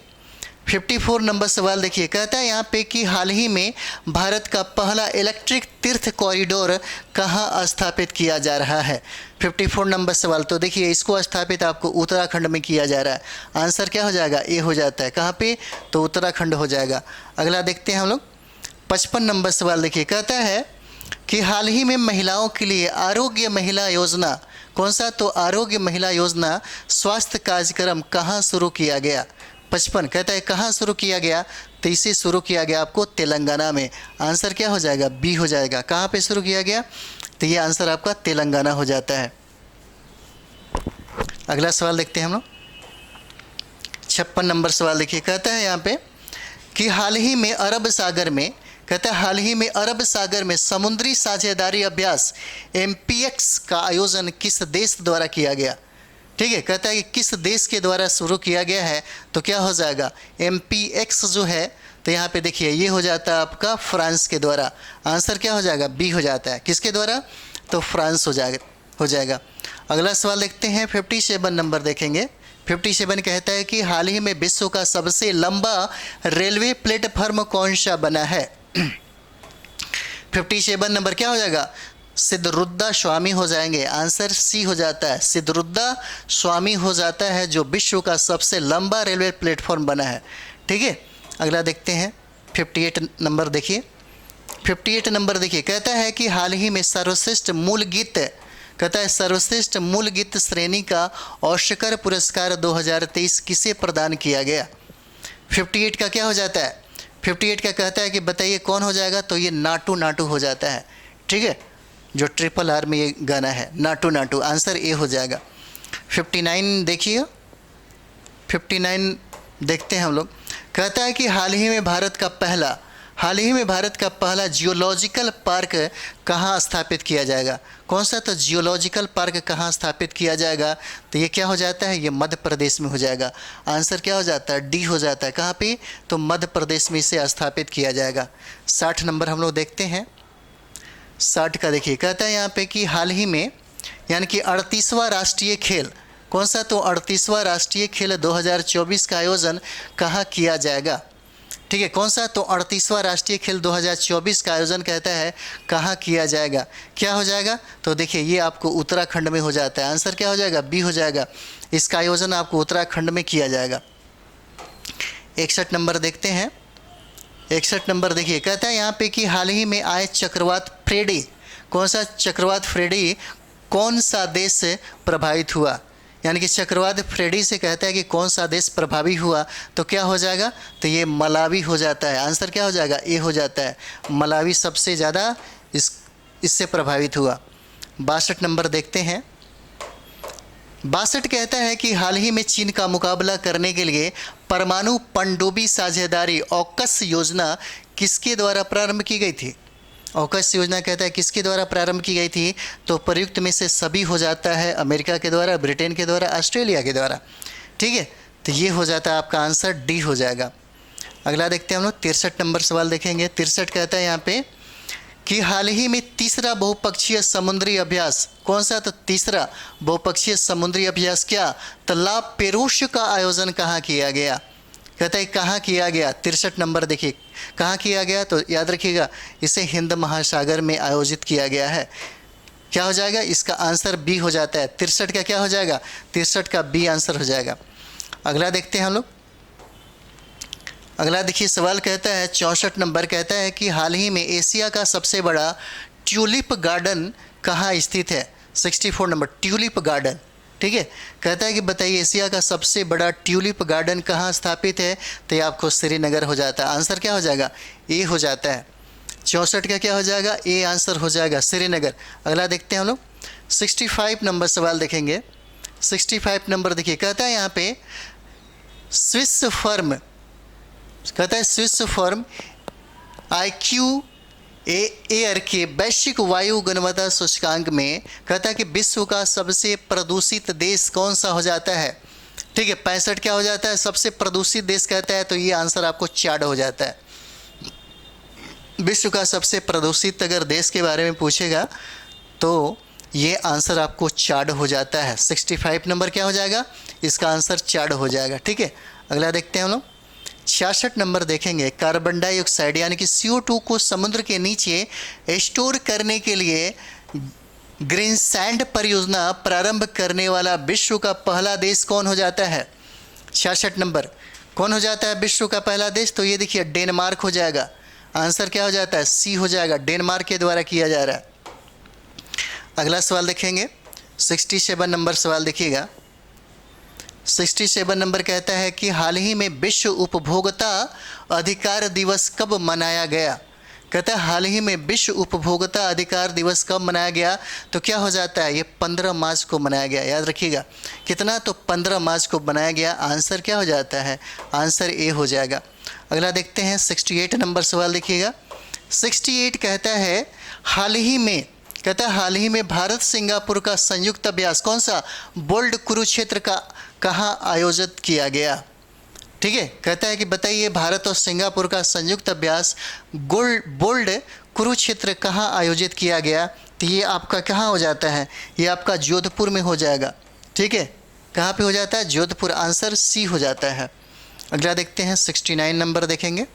54 नंबर सवाल देखिए, कहता है यहाँ पे कि हाल ही में भारत का पहला इलेक्ट्रिक तीर्थ कॉरिडोर कहाँ स्थापित किया जा रहा है? 54 नंबर सवाल। तो देखिए इसको स्थापित आपको उत्तराखंड में किया जा रहा है। आंसर क्या हो जाएगा? ए हो जाता है। कहाँ पे? तो उत्तराखंड हो जाएगा। अगला देखते हैं हम लोग 55 नंबर सवाल देखिए, कहता है कि हाल ही में महिलाओं के लिए आरोग्य महिला योजना, कौन सा? तो आरोग्य महिला योजना स्वास्थ्य कार्यक्रम कहाँ शुरू किया गया? 55 कहता है कहाँ शुरू किया गया? तो इसे शुरू किया गया आपको तेलंगाना में। आंसर क्या हो जाएगा? बी हो जाएगा। कहाँ पे शुरू किया गया? तो ये आंसर आपका तेलंगाना हो जाता है। अगला सवाल देखते हैं हम लोग। 56 नंबर सवाल देखिए, कहता है यहाँ पे कि हाल ही में अरब सागर में, कहता है हाल ही में अरब सागर में समुद्री साझेदारी अभ्यास MPX का आयोजन किस देश द्वारा किया गया? ठीक है, कहता है कि किस देश के द्वारा शुरू किया गया है? तो क्या हो जाएगा? MPX जो है तो यहाँ पे देखिए ये हो जाता है आपका फ्रांस के द्वारा। आंसर क्या हो जाएगा? बी हो जाता है। किसके द्वारा? तो फ्रांस हो जाएगा। अगला सवाल देखते हैं 57 नंबर देखेंगे। 57 कहता है कि हाल ही में विश्व का सबसे लंबा रेलवे प्लेटफॉर्म कौन सा बना है? 57 नंबर क्या हो जाएगा? सिद्धरुद्धा स्वामी हो जाएंगे। आंसर सी हो जाता है, सिद्धरुद्धा स्वामी हो जाता है जो विश्व का सबसे लंबा रेलवे प्लेटफॉर्म बना है। ठीक है, अगला देखते हैं 58 नंबर देखिए। 58 नंबर देखिए, कहता है कि हाल ही में सर्वश्रेष्ठ मूल गीत, कहता है सर्वश्रेष्ठ मूल गीत श्रेणी का ऑस्कर पुरस्कार 2023 किसे प्रदान किया गया? 58 का क्या हो जाता है? 58 का कहता है कि बताइए कौन हो जाएगा, तो ये नाटू नाटू हो जाता है। ठीक है, जो ट्रिपल आर में ये गाना है नाटू नाटू, आंसर ए हो जाएगा। 59 देखिए, 59 देखते हैं हम लोग। कहता है कि हाल ही में भारत का पहला जियोलॉजिकल पार्क कहाँ स्थापित किया जाएगा। कौन सा, तो जियोलॉजिकल पार्क कहाँ स्थापित किया जाएगा, तो ये क्या हो जाता है, ये मध्य प्रदेश में हो जाएगा। आंसर क्या हो जाता है, डी हो जाता है। कहाँ पे, तो मध्य प्रदेश में इसे स्थापित किया जाएगा। 60 नंबर हम लोग देखते हैं। 60 का देखिए, कहता है यहाँ पे कि हाल ही में यानी कि 38वां राष्ट्रीय खेल, कौन सा, तो 38वां राष्ट्रीय खेल 2024 का आयोजन कहाँ किया जाएगा। ठीक है, कौन सा, तो 38वां राष्ट्रीय खेल 2024 का आयोजन कहता है कहाँ किया जाएगा। क्या हो जाएगा, तो देखिए ये आपको उत्तराखंड में हो जाता है। आंसर क्या हो जाएगा, बी हो जाएगा। इसका आयोजन आपको उत्तराखंड में किया जाएगा। 61 नंबर देखते हैं। 61 नंबर देखिए, कहता है यहाँ पे कि हाल ही में आए चक्रवात फ्रेडी, कौन सा चक्रवात फ्रेडी कौन सा देश से प्रभावित हुआ, यानी कि चक्रवात फ्रेडी से कहता है कि कौन सा देश प्रभावी हुआ, तो क्या हो जाएगा, तो ये मलावी हो जाता है। आंसर क्या हो जाएगा, ए हो जाता है। मलावी सबसे ज़्यादा इससे प्रभावित हुआ। 62 नंबर देखते हैं। 62 कहता है कि हाल ही में चीन का मुकाबला करने के लिए परमाणु पनडुब्बी साझेदारी ऑकस योजना किसके द्वारा प्रारंभ की गई थी। ऑकस योजना कहता है किसके द्वारा प्रारंभ की गई थी, तो प्रयुक्त में से सभी हो जाता है अमेरिका के द्वारा, ब्रिटेन के द्वारा, ऑस्ट्रेलिया के द्वारा। ठीक है, तो ये हो जाता है आपका आंसर डी हो जाएगा। अगला देखते हैं हम लोग। 63 नंबर सवाल देखेंगे। 63 कहता है यहाँ पे कि हाल ही में तीसरा बहुपक्षीय समुद्री अभ्यास, कौन सा, तो तीसरा बहुपक्षीय समुद्री अभ्यास क्या, तो ला पेरूस का आयोजन कहाँ किया गया। कहता है कहाँ किया गया। 63 नंबर देखिए, कहाँ किया गया, तो याद रखिएगा इसे हिंद महासागर में आयोजित किया गया है। क्या हो जाएगा, इसका आंसर बी हो जाता है। 63 का क्या हो जाएगा, 63 का बी आंसर हो जाएगा। अगला देखते हैं हम लोग। अगला देखिए सवाल कहता है 64 नंबर, कहता है कि हाल ही में एशिया का सबसे बड़ा ट्यूलिप गार्डन कहाँ स्थित है। 64 नंबर, ट्यूलिप गार्डन। ठीक है, कहता है कि बताइए एशिया का सबसे बड़ा ट्यूलिप गार्डन कहाँ स्थापित है, तो ये आपको श्रीनगर हो जाता है। आंसर क्या हो जाएगा, ए हो जाता है। 64 का क्या हो जाएगा, ए आंसर हो जाएगा, श्रीनगर। अगला देखते हैं हम लोग। 65 नंबर सवाल देखेंगे। 65 नंबर देखिए, कहता है यहाँ पे स्विस फर्म, कहता है स्विस फर्म IQ एयर के वैश्विक वायु गुणवत्ता सूचकांक में कहता है कि विश्व का सबसे प्रदूषित देश कौन सा हो जाता है। ठीक है, 65 क्या हो जाता है, सबसे प्रदूषित देश कहता है, तो ये आंसर आपको चार्ड हो जाता है। विश्व का सबसे प्रदूषित अगर देश के बारे में पूछेगा तो ये आंसर आपको चार्ड हो जाता है। 65 नंबर क्या हो जाएगा, इसका आंसर चार्ड हो जाएगा। ठीक है, अगला देखते हैं हम लोग। 66 नंबर देखेंगे। कार्बन डाइऑक्साइड यानी कि CO2 को समुद्र के नीचे स्टोर करने के लिए ग्रीनसैंड परियोजना प्रारंभ करने वाला विश्व का पहला देश कौन हो जाता है। 66 नंबर, कौन हो जाता है विश्व का पहला देश, तो ये देखिए डेनमार्क हो जाएगा। आंसर क्या हो जाता है, सी हो जाएगा, डेनमार्क के द्वारा किया जा रहा है। अगला सवाल देखेंगे। 67 नंबर सवाल देखिएगा। 67 नंबर कहता है कि हाल ही में विश्व उपभोक्ता अधिकार दिवस कब मनाया गया। कहता है हाल ही में विश्व उपभोक्ता अधिकार दिवस कब मनाया गया, तो क्या हो जाता है, ये 15 मार्च को मनाया गया। याद रखिएगा कितना, तो 15 मार्च को बनाया गया। आंसर क्या हो जाता है, आंसर ए हो जाएगा। अगला देखते हैं 68 नंबर सवाल देखिएगा। 68 कहता है हाल ही में, कहता है हाल ही में भारत सिंगापुर का संयुक्त अभ्यास कौन सा, बोल्ड कुरुक्षेत्र का कहाँ आयोजित किया गया। ठीक है, कहता है कि बताइए भारत और सिंगापुर का संयुक्त अभ्यास बोल्ड कुरुक्षेत्र कहाँ आयोजित किया गया, तो ये आपका कहाँ हो जाता है, ये आपका जोधपुर में हो जाएगा। ठीक है, कहाँ पे हो जाता है, जोधपुर। आंसर सी हो जाता है। अगला देखते हैं 69 नंबर देखेंगे।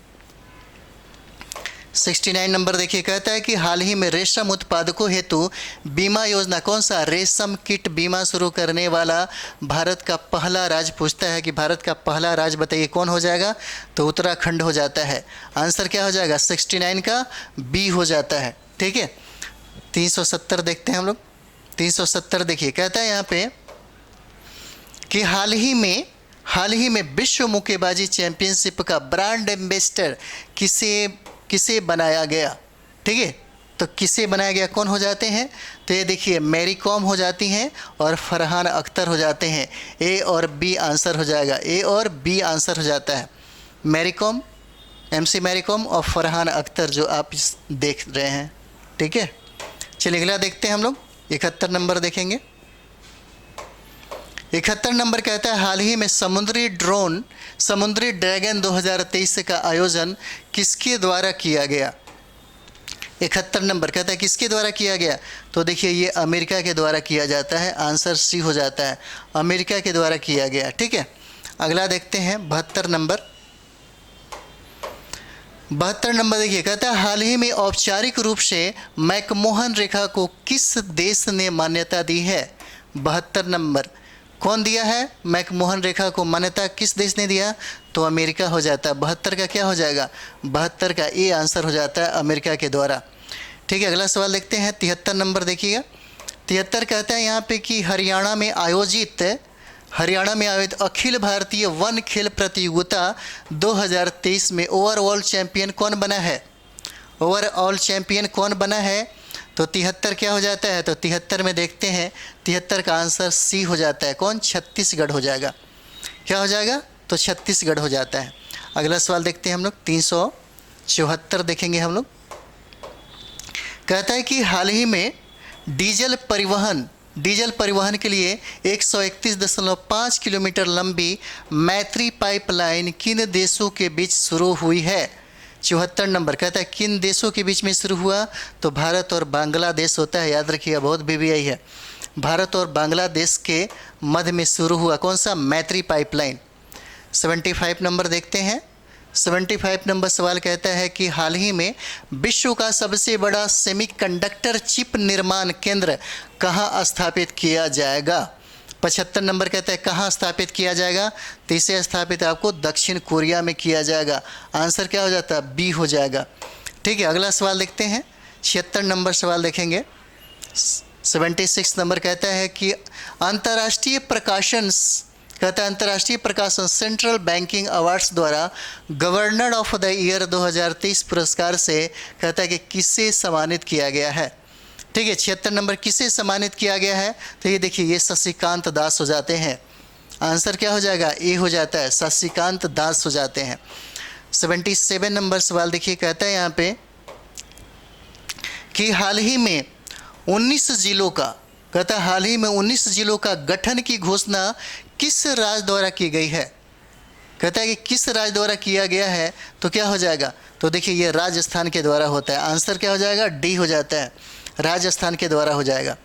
69 नंबर देखिए, कहता है कि हाल ही में रेशम उत्पादकों हेतु बीमा योजना कौन सा, रेशम कीट बीमा शुरू करने वाला भारत का पहला राज्य पूछता है कि भारत का पहला राज्य बताइए कौन हो जाएगा, तो उत्तराखंड हो जाता है। आंसर क्या हो जाएगा, 69 का बी हो जाता है। ठीक है, 370 देखते हैं हम लोग। 370 देखिए, कहता है यहाँ पे कि हाल हाल ही में विश्व मुक्केबाजी चैंपियनशिप का ब्रांड एम्बेसडर किसे बनाया गया? ठीक है, तो किसे बनाया गया, कौन हो जाते हैं? तो ये देखिए मैरी कॉम हो जाती हैं और फरहान अख्तर हो जाते हैं। ए और बी आंसर हो जाएगा, ए और बी आंसर हो जाता है। मैरी कॉम, MC मैरी कॉम और फरहान अख्तर जो आप देख रहे हैं। ठीक है, चलिए अगला देखते हैं हम लोग। 71 नंबर देखेंगे। 71 नंबर कहता है हाल ही में समुद्री ड्रैगन 2023 का आयोजन किसके द्वारा किया गया? 71 नंबर कहता है किसके द्वारा किया गया? तो देखिए ये अमेरिका के द्वारा किया जाता है, आंसर सी हो जाता है, अमेरिका के द्वारा किया गया। ठीक है, अगला देखते हैं 72 नंबर। 72 नंबर देखिए कहता है हाल ही में औपचारिक रूप से मैकमोहन रेखा को किस देश ने मान्यता दी है? 72 नंबर कौन दिया है? मैकमोहन रेखा को मान्यता किस देश ने दिया? तो अमेरिका हो जाता है। 72 का क्या हो जाएगा? 72 का ए आंसर हो जाता है, अमेरिका के द्वारा। ठीक है, अगला सवाल देखते हैं 73 नंबर देखिएगा। 73 कहता है यहाँ पे कि हरियाणा में आयोजित अखिल भारतीय वन खेल प्रतियोगिता 2023 में ओवरऑल चैंपियन कौन बना है? ओवरऑल चैंपियन कौन बना है? तो 73 क्या हो जाता है? तो 73 में देखते हैं 73 का आंसर सी हो जाता है। कौन? छत्तीसगढ़ हो जाएगा। क्या हो जाएगा? तो छत्तीसगढ़ हो जाता है। अगला सवाल देखते हैं हम लोग 374 देखेंगे हम लोग। कहता है कि हाल ही में डीजल परिवहन के लिए 131.5 किलोमीटर लंबी मैत्री पाइपलाइन किन देशों के बीच शुरू हुई है? 74 नंबर कहता है किन देशों के बीच में शुरू हुआ? तो भारत और बांग्लादेश होता है, याद रखिएगा, बहुत BBI है। भारत और बांग्लादेश के मध्य में शुरू हुआ कौन सा? मैत्री पाइपलाइन। 75 नंबर देखते हैं। 75 नंबर सवाल कहता है कि हाल ही में विश्व का सबसे बड़ा सेमीकंडक्टर चिप निर्माण केंद्र कहाँ स्थापित किया जाएगा? 75 नंबर कहता है कहाँ स्थापित किया जाएगा? तो इसे स्थापित आपको दक्षिण कोरिया में किया जाएगा। आंसर क्या हो जाता है? बी हो जाएगा। ठीक है, अगला सवाल देखते हैं। 76 नंबर सवाल देखेंगे। 76 नंबर कहता है कि अंतर्राष्ट्रीय प्रकाशन सेंट्रल बैंकिंग अवार्ड्स द्वारा गवर्नर ऑफ द ईयर 2023 पुरस्कार से कहता है कि किसे सम्मानित किया गया है? ठीक है, 76 नंबर किसे सम्मानित किया गया है? तो ये देखिए ये शशिकांत दास हो जाते हैं। आंसर क्या हो जाएगा? ए हो जाता है, शशिकांत दास हो जाते हैं। 77 नंबर सवाल देखिए कहता है यहाँ पे कि हाल ही में 19 जिलों का गठन की घोषणा किस राज्य द्वारा की गई है? कहता है कि किस राज्य द्वारा किया गया है? तो क्या हो जाएगा? तो देखिए ये राजस्थान के द्वारा होता है। आंसर क्या हो जाएगा? डी हो जाता है, राजस्थान के द्वारा हो जाएगा।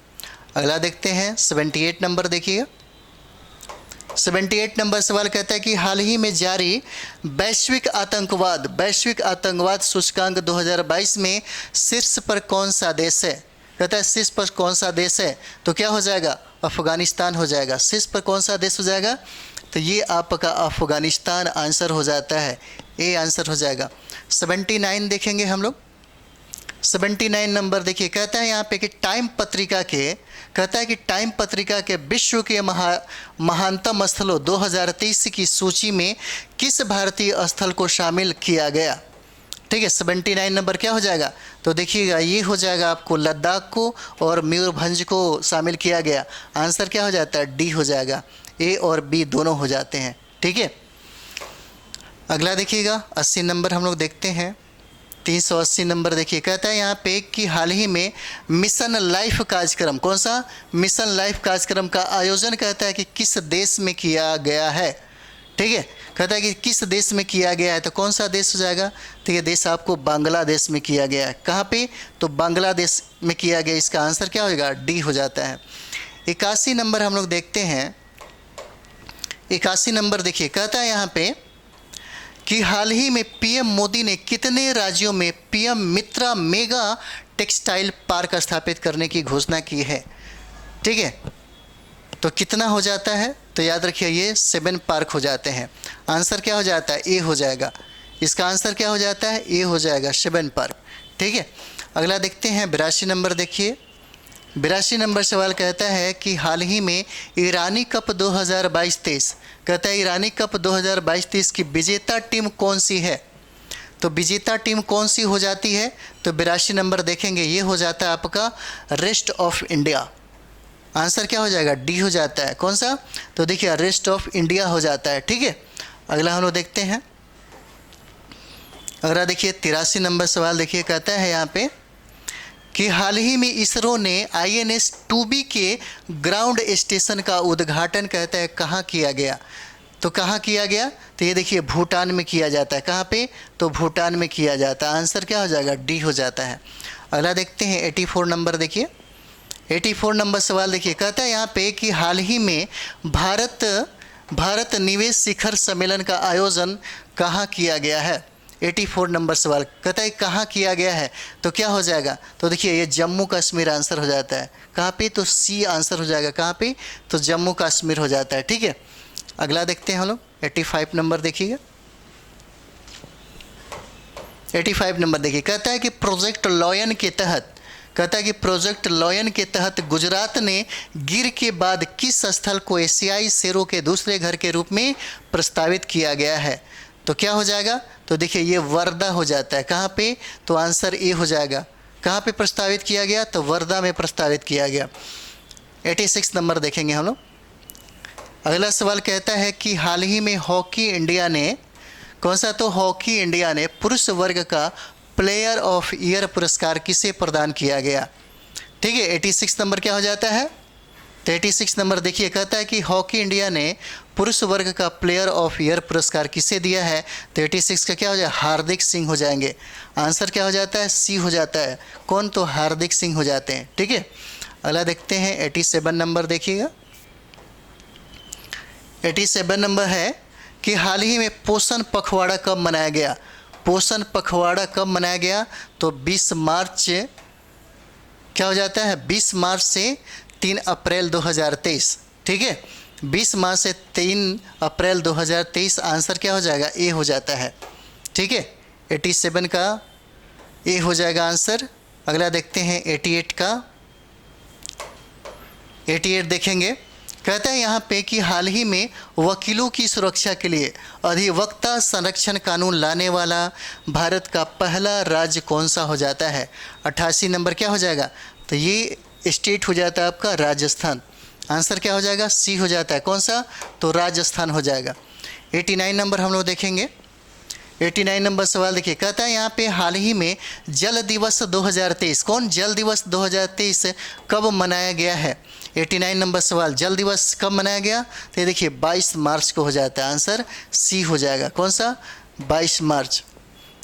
अगला देखते हैं 78 नंबर देखिएगा। 78 नंबर सवाल कहता है कि हाल ही में जारी वैश्विक आतंकवाद सूचकांक 2022 में शीर्ष पर कौन सा देश है? कहता है शीर्ष पर कौन सा देश है? तो क्या हो जाएगा? अफगानिस्तान हो जाएगा। शीर्ष पर कौन सा देश हो जाएगा? तो ये आपका अफगानिस्तान आंसर हो जाता है, ए आंसर हो जाएगा। 79 देखेंगे हम लोग। 79 नंबर देखिए कहता है यहाँ पे कि टाइम पत्रिका के विश्व के महानतम स्थलों 2023 की सूची में किस भारतीय स्थल को शामिल किया गया? ठीक है, 79 नंबर क्या हो जाएगा? तो देखिएगा ये हो जाएगा आपको लद्दाख को और मयूरभंज को शामिल किया गया। आंसर क्या हो जाता है? डी हो जाएगा। ए और बी दोनों हो जाते हैं। ठीक है, अगला देखिएगा 80 नंबर हम लोग देखते हैं। 380 नंबर देखिए कहता है यहाँ पे कि हाल ही में मिशन लाइफ कार्यक्रम, कौन सा? मिशन लाइफ कार्यक्रम का आयोजन कहता है कि किस देश में किया गया है? ठीक है, कहता है कि किस देश में किया गया है? तो कौन सा देश हो जाएगा? तो ये देश आपको बांग्लादेश में किया गया है। कहाँ पे? तो बांग्लादेश में किया गया। इसका आंसर क्या होगा? डी हो जाता है। 81 नंबर हम लोग देखते हैं। 81 नंबर देखिए कहता है यहाँ पे कि हाल ही में PM मोदी ने कितने राज्यों में PM मित्रा मेगा टेक्सटाइल पार्क स्थापित करने की घोषणा की है? ठीक है, तो कितना हो जाता है? तो याद रखिए ये 7 पार्क हो जाते हैं। आंसर क्या हो जाता है? ए हो जाएगा। इसका आंसर क्या हो जाता है? ए हो जाएगा, 7 पार्क। ठीक है, अगला देखते हैं 82 नंबर देखिए 82 नंबर सवाल कहता है कि हाल ही में ईरानी कप 2022-23, कहता है ईरानी कप 2022-23 की विजेता टीम कौन सी है। तो विजेता टीम कौन सी हो जाती है, तो 82 नंबर देखेंगे, ये हो जाता है आपका रेस्ट ऑफ इंडिया। आंसर क्या हो जाएगा, डी हो जाता है। कौन सा, तो देखिए रेस्ट ऑफ इंडिया हो जाता है। ठीक है, अगला हम लोग देखते हैं। अगला देखिए 83 नंबर सवाल देखिए, कहता है यहाँ पे कि हाल ही में इसरो ने INS 2B के ग्राउंड स्टेशन का उद्घाटन, कहता है कहाँ किया गया। तो कहाँ किया गया, तो ये देखिए भूटान में किया जाता है। कहाँ पे, तो भूटान में किया जाता है। आंसर क्या हो जाएगा, डी हो जाता है। अगला देखते हैं 84 नंबर देखिए, 84 नंबर सवाल देखिए, कहता है यहाँ पे कि हाल ही में भारत निवेश शिखर सम्मेलन का आयोजन कहाँ किया गया है। 84 नंबर सवाल कहता है कहाँ किया गया है, तो क्या हो जाएगा, तो देखिए ये जम्मू कश्मीर आंसर हो जाता है। कहाँ पे, तो सी आंसर हो जाएगा। कहाँ पे, तो जम्मू कश्मीर हो जाता है। ठीक है, अगला देखते हैं हम लोग 85 नंबर देखिएगा। 85 नंबर देखिए, कहता है कि प्रोजेक्ट लॉयन के तहत, कहता है कि प्रोजेक्ट लॉयन के तहत गुजरात ने गिर के बाद किस स्थल को एशियाई शेरों के दूसरे घर के रूप में प्रस्तावित किया गया है। तो क्या हो जाएगा, तो देखिए ये वर्धा हो जाता है। कहाँ पे, तो आंसर ए हो जाएगा। कहाँ पे प्रस्तावित किया गया, तो वर्धा में प्रस्तावित किया गया। 86 नंबर देखेंगे हम लोग। अगला सवाल कहता है कि हाल ही में हॉकी इंडिया ने, कौन सा, तो हॉकी इंडिया ने पुरुष वर्ग का प्लेयर ऑफ ईयर पुरस्कार किसे प्रदान किया गया। ठीक है, 86 नंबर क्या हो जाता है, तो 86 नंबर देखिए, कहता है कि हॉकी इंडिया ने पुरुष वर्ग का प्लेयर ऑफ ईयर पुरस्कार किसे दिया है। तो 86 का क्या हो जाए, हार्दिक सिंह हो जाएंगे। आंसर क्या हो जाता है, सी हो जाता है। कौन, तो हार्दिक सिंह हो जाते हैं। ठीक है, अगला देखते हैं 87 नंबर देखिएगा। 87 नंबर है कि हाल ही में पोषण पखवाड़ा कब मनाया गया। पोषण पखवाड़ा कब मनाया गया, तो 20 मार्च, क्या हो जाता है, 20 मार्च से 3 अप्रैल 2023। ठीक है, 20 मार्च से 3 अप्रैल 2023। आंसर क्या हो जाएगा, ए हो जाता है। ठीक है, 87 का ए हो जाएगा आंसर। अगला देखते हैं 88 का। 88 देखेंगे, कहता है यहाँ पे कि हाल ही में वकीलों की सुरक्षा के लिए अधिवक्ता संरक्षण कानून लाने वाला भारत का पहला राज्य कौन सा हो जाता है। 88 नंबर क्या हो जाएगा, तो ये स्टेट हो जाता है आपका राजस्थान। आंसर क्या हो जाएगा, सी हो जाता है। कौन सा, तो राजस्थान हो जाएगा। 89 नंबर हम लोग देखेंगे। 89 नंबर सवाल देखिए, कहता है यहाँ पे हाल ही में जल दिवस 2023, कौन, जल दिवस 2023 कब मनाया गया है। 89 नंबर सवाल, जल दिवस कब मनाया गया, तो ये देखिए 22 मार्च को हो जाता है। आंसर सी हो जाएगा। कौन सा, 22 मार्च।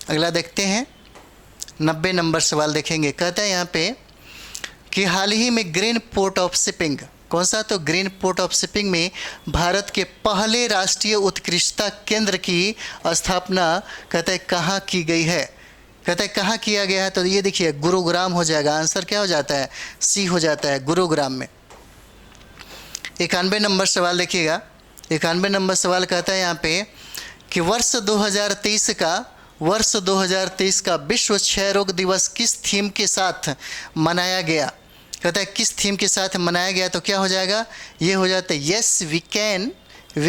अगला देखते हैं 90 नंबर सवाल देखेंगे, कहता है यहाँ पे कि हाल ही में ग्रीन पोर्ट ऑफ शिपिंग, कौन सा, तो ग्रीन पोर्ट ऑफ शिपिंग में भारत के पहले राष्ट्रीय उत्कृष्टता केंद्र की स्थापना, कहता है कहाँ की गई है। कहता है कहाँ किया गया है, तो ये देखिए गुरुग्राम हो जाएगा। आंसर क्या हो जाता है, सी हो जाता है, गुरुग्राम में। 91 नंबर सवाल देखिएगा। 91 नंबर सवाल कहता है यहाँ पे कि वर्ष 2023 का विश्व क्षय रोग दिवस किस थीम के साथ मनाया गया। कहता है किस थीम के साथ मनाया गया, तो क्या हो जाएगा, ये हो जाता है yes we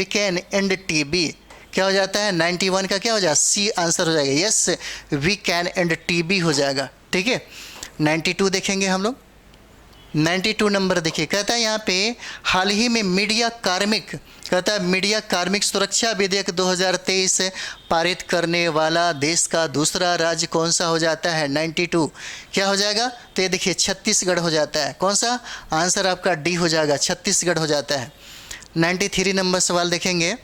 can end TB. क्या हो जाता है, 91 का क्या हो जाएगा, सी आंसर हो जाएगा। Yes we can end TB हो जाएगा। ठीक है, 92 देखेंगे हम लोग। 92 नंबर देखिए, कहता है यहाँ पे हाल ही में मीडिया कार्मिक, कहता है मीडिया कार्मिक सुरक्षा विधेयक 2023 पारित करने वाला देश का दूसरा राज्य कौन सा हो जाता है। 92 क्या हो जाएगा, तो ये देखिए छत्तीसगढ़ हो जाता है। कौन सा, आंसर आपका डी हो जाएगा, छत्तीसगढ़ हो जाता है। 93 नंबर सवाल देखेंगे,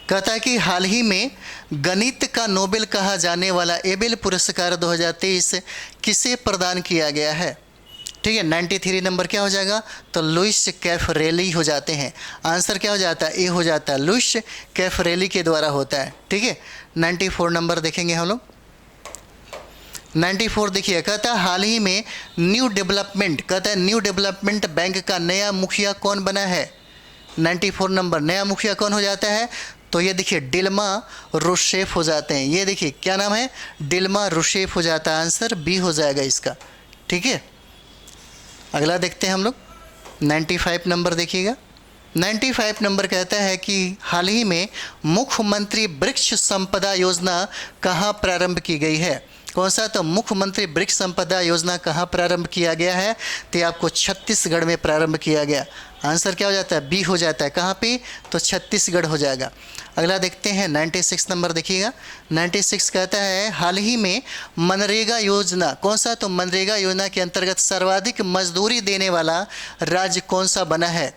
कहता है कि हाल ही में गणित का नोबेल कहा जाने वाला एबेल पुरस्कार 2023 किसे प्रदान किया गया है। ठीक है, 93 नंबर क्या हो जाएगा, तो लुइस कैफरेली हो जाते हैं। आंसर क्या हो जाता है, ए हो जाता है, लुइस कैफरेली के द्वारा होता है। ठीक है, 94 नंबर देखेंगे हम लोग। 94 देखिए, कहता है हाल ही में न्यू डेवलपमेंट बैंक का नया मुखिया कौन बना है। 94 नंबर, नया मुखिया कौन हो जाता है, तो ये देखिए डिल्मा रूसेफ हो जाते हैं। ये देखिए क्या नाम है, डिल्मा रूसेफ हो जाता है। आंसर बी हो जाएगा इसका। ठीक है, अगला देखते हैं हम लोग 95 नंबर देखिएगा। 95 नंबर कहता है कि हाल ही में मुख्यमंत्री वृक्ष संपदा योजना कहाँ प्रारंभ की गई है। कौन सा? तो मुख्यमंत्री वृक्ष संपदा योजना कहाँ प्रारंभ किया गया है? तो आपको छत्तीसगढ़ में प्रारंभ किया गया। आंसर क्या हो जाता है? बी हो जाता है। कहाँ पे? तो छत्तीसगढ़ हो जाएगा। अगला देखते हैं 96 नंबर देखिएगा। 96 कहता है हाल ही में मनरेगा योजना, कौन सा? तो मनरेगा योजना के अंतर्गत सर्वाधिक मजदूरी देने वाला राज्य कौन सा बना है?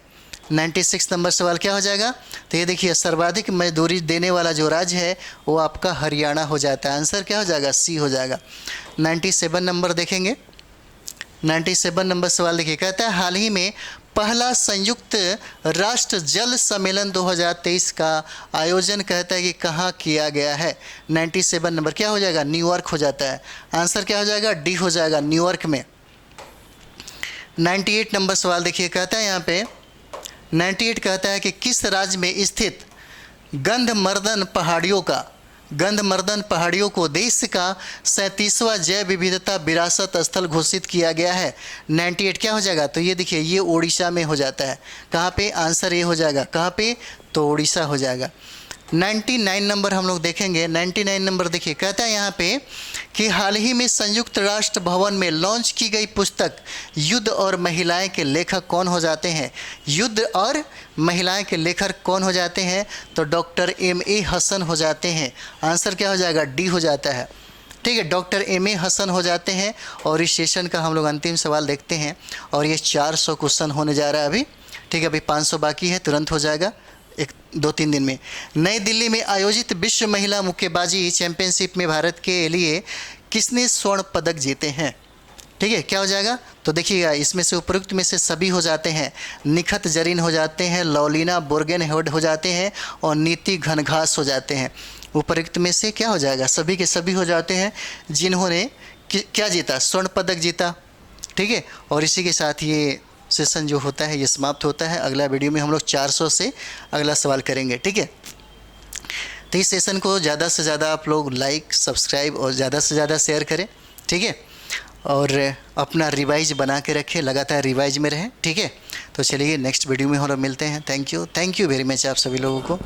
96 नंबर सवाल क्या हो जाएगा? तो ये देखिए, सर्वाधिक मजदूरी देने वाला जो राज्य है वो आपका हरियाणा हो जाता है। आंसर क्या हो जाएगा? सी हो जाएगा। 97 नंबर देखेंगे। 97 नंबर सवाल देखिए, कहता है हाल ही में पहला संयुक्त राष्ट्र जल सम्मेलन 2023 का आयोजन कहता है कि कहाँ किया गया है। 97 नंबर क्या हो जाएगा? न्यूयॉर्क हो जाता है। आंसर क्या हो जाएगा? डी हो जाएगा, न्यूयॉर्क में। 98 नंबर सवाल देखिए, कहता है यहाँ पे 98 कहता है कि किस राज्य में स्थित गंधमर्दन पहाड़ियों को देश का 37वां जैव विविधता विरासत स्थल घोषित किया गया है। 98 क्या हो जाएगा? तो ये देखिए, ये ओडिशा में हो जाता है। कहाँ पे? आंसर ये हो जाएगा। कहाँ पे? तो ओडिशा हो जाएगा। 99 नंबर हम लोग देखेंगे। 99 नंबर देखिए, कहता है यहाँ पे कि हाल ही में संयुक्त राष्ट्र भवन में लॉन्च की गई पुस्तक युद्ध और महिलाएं के लेखक कौन हो जाते हैं? युद्ध और महिलाएं के लेखक कौन हो जाते हैं? तो डॉक्टर M.A. हसन हो जाते हैं। आंसर क्या हो जाएगा? डी हो जाता है। ठीक है, डॉक्टर M.A. हसन हो जाते हैं। और इस सेशन का हम लोग अंतिम सवाल देखते हैं, और ये 400 क्वेश्चन होने जा रहा है अभी। ठीक है, अभी 500 बाकी है, तुरंत हो जाएगा 2-3 दिन में। नई दिल्ली में आयोजित विश्व महिला मुक्केबाजी चैंपियनशिप में भारत के लिए किसने स्वर्ण पदक जीते हैं? ठीक है, क्या हो जाएगा? तो देखिएगा, इसमें से उपयुक्त में से सभी हो जाते हैं। निखत जरीन हो जाते हैं, लौलीना बोर्गेनहेड हो जाते हैं, और नीति घनघास हो जाते हैं। उपयुक्त में से क्या हो जाएगा? सभी के सभी हो जाते हैं जिन्होंने क्या जीता? स्वर्ण पदक जीता। ठीक है, और इसी के साथ ये सेशन जो होता है ये समाप्त होता है। अगला वीडियो में हम लोग 400 से अगला सवाल करेंगे। ठीक है, तो इस सेशन को ज़्यादा से ज़्यादा आप लोग लाइक, सब्सक्राइब और ज़्यादा से ज़्यादा शेयर करें। ठीक है, और अपना रिवाइज बना के रखें, लगातार रिवाइज में रहें। ठीक है, तो चलिए नेक्स्ट वीडियो में हम लोग मिलते हैं। थैंक यू वेरी मच आप सभी लोगों को।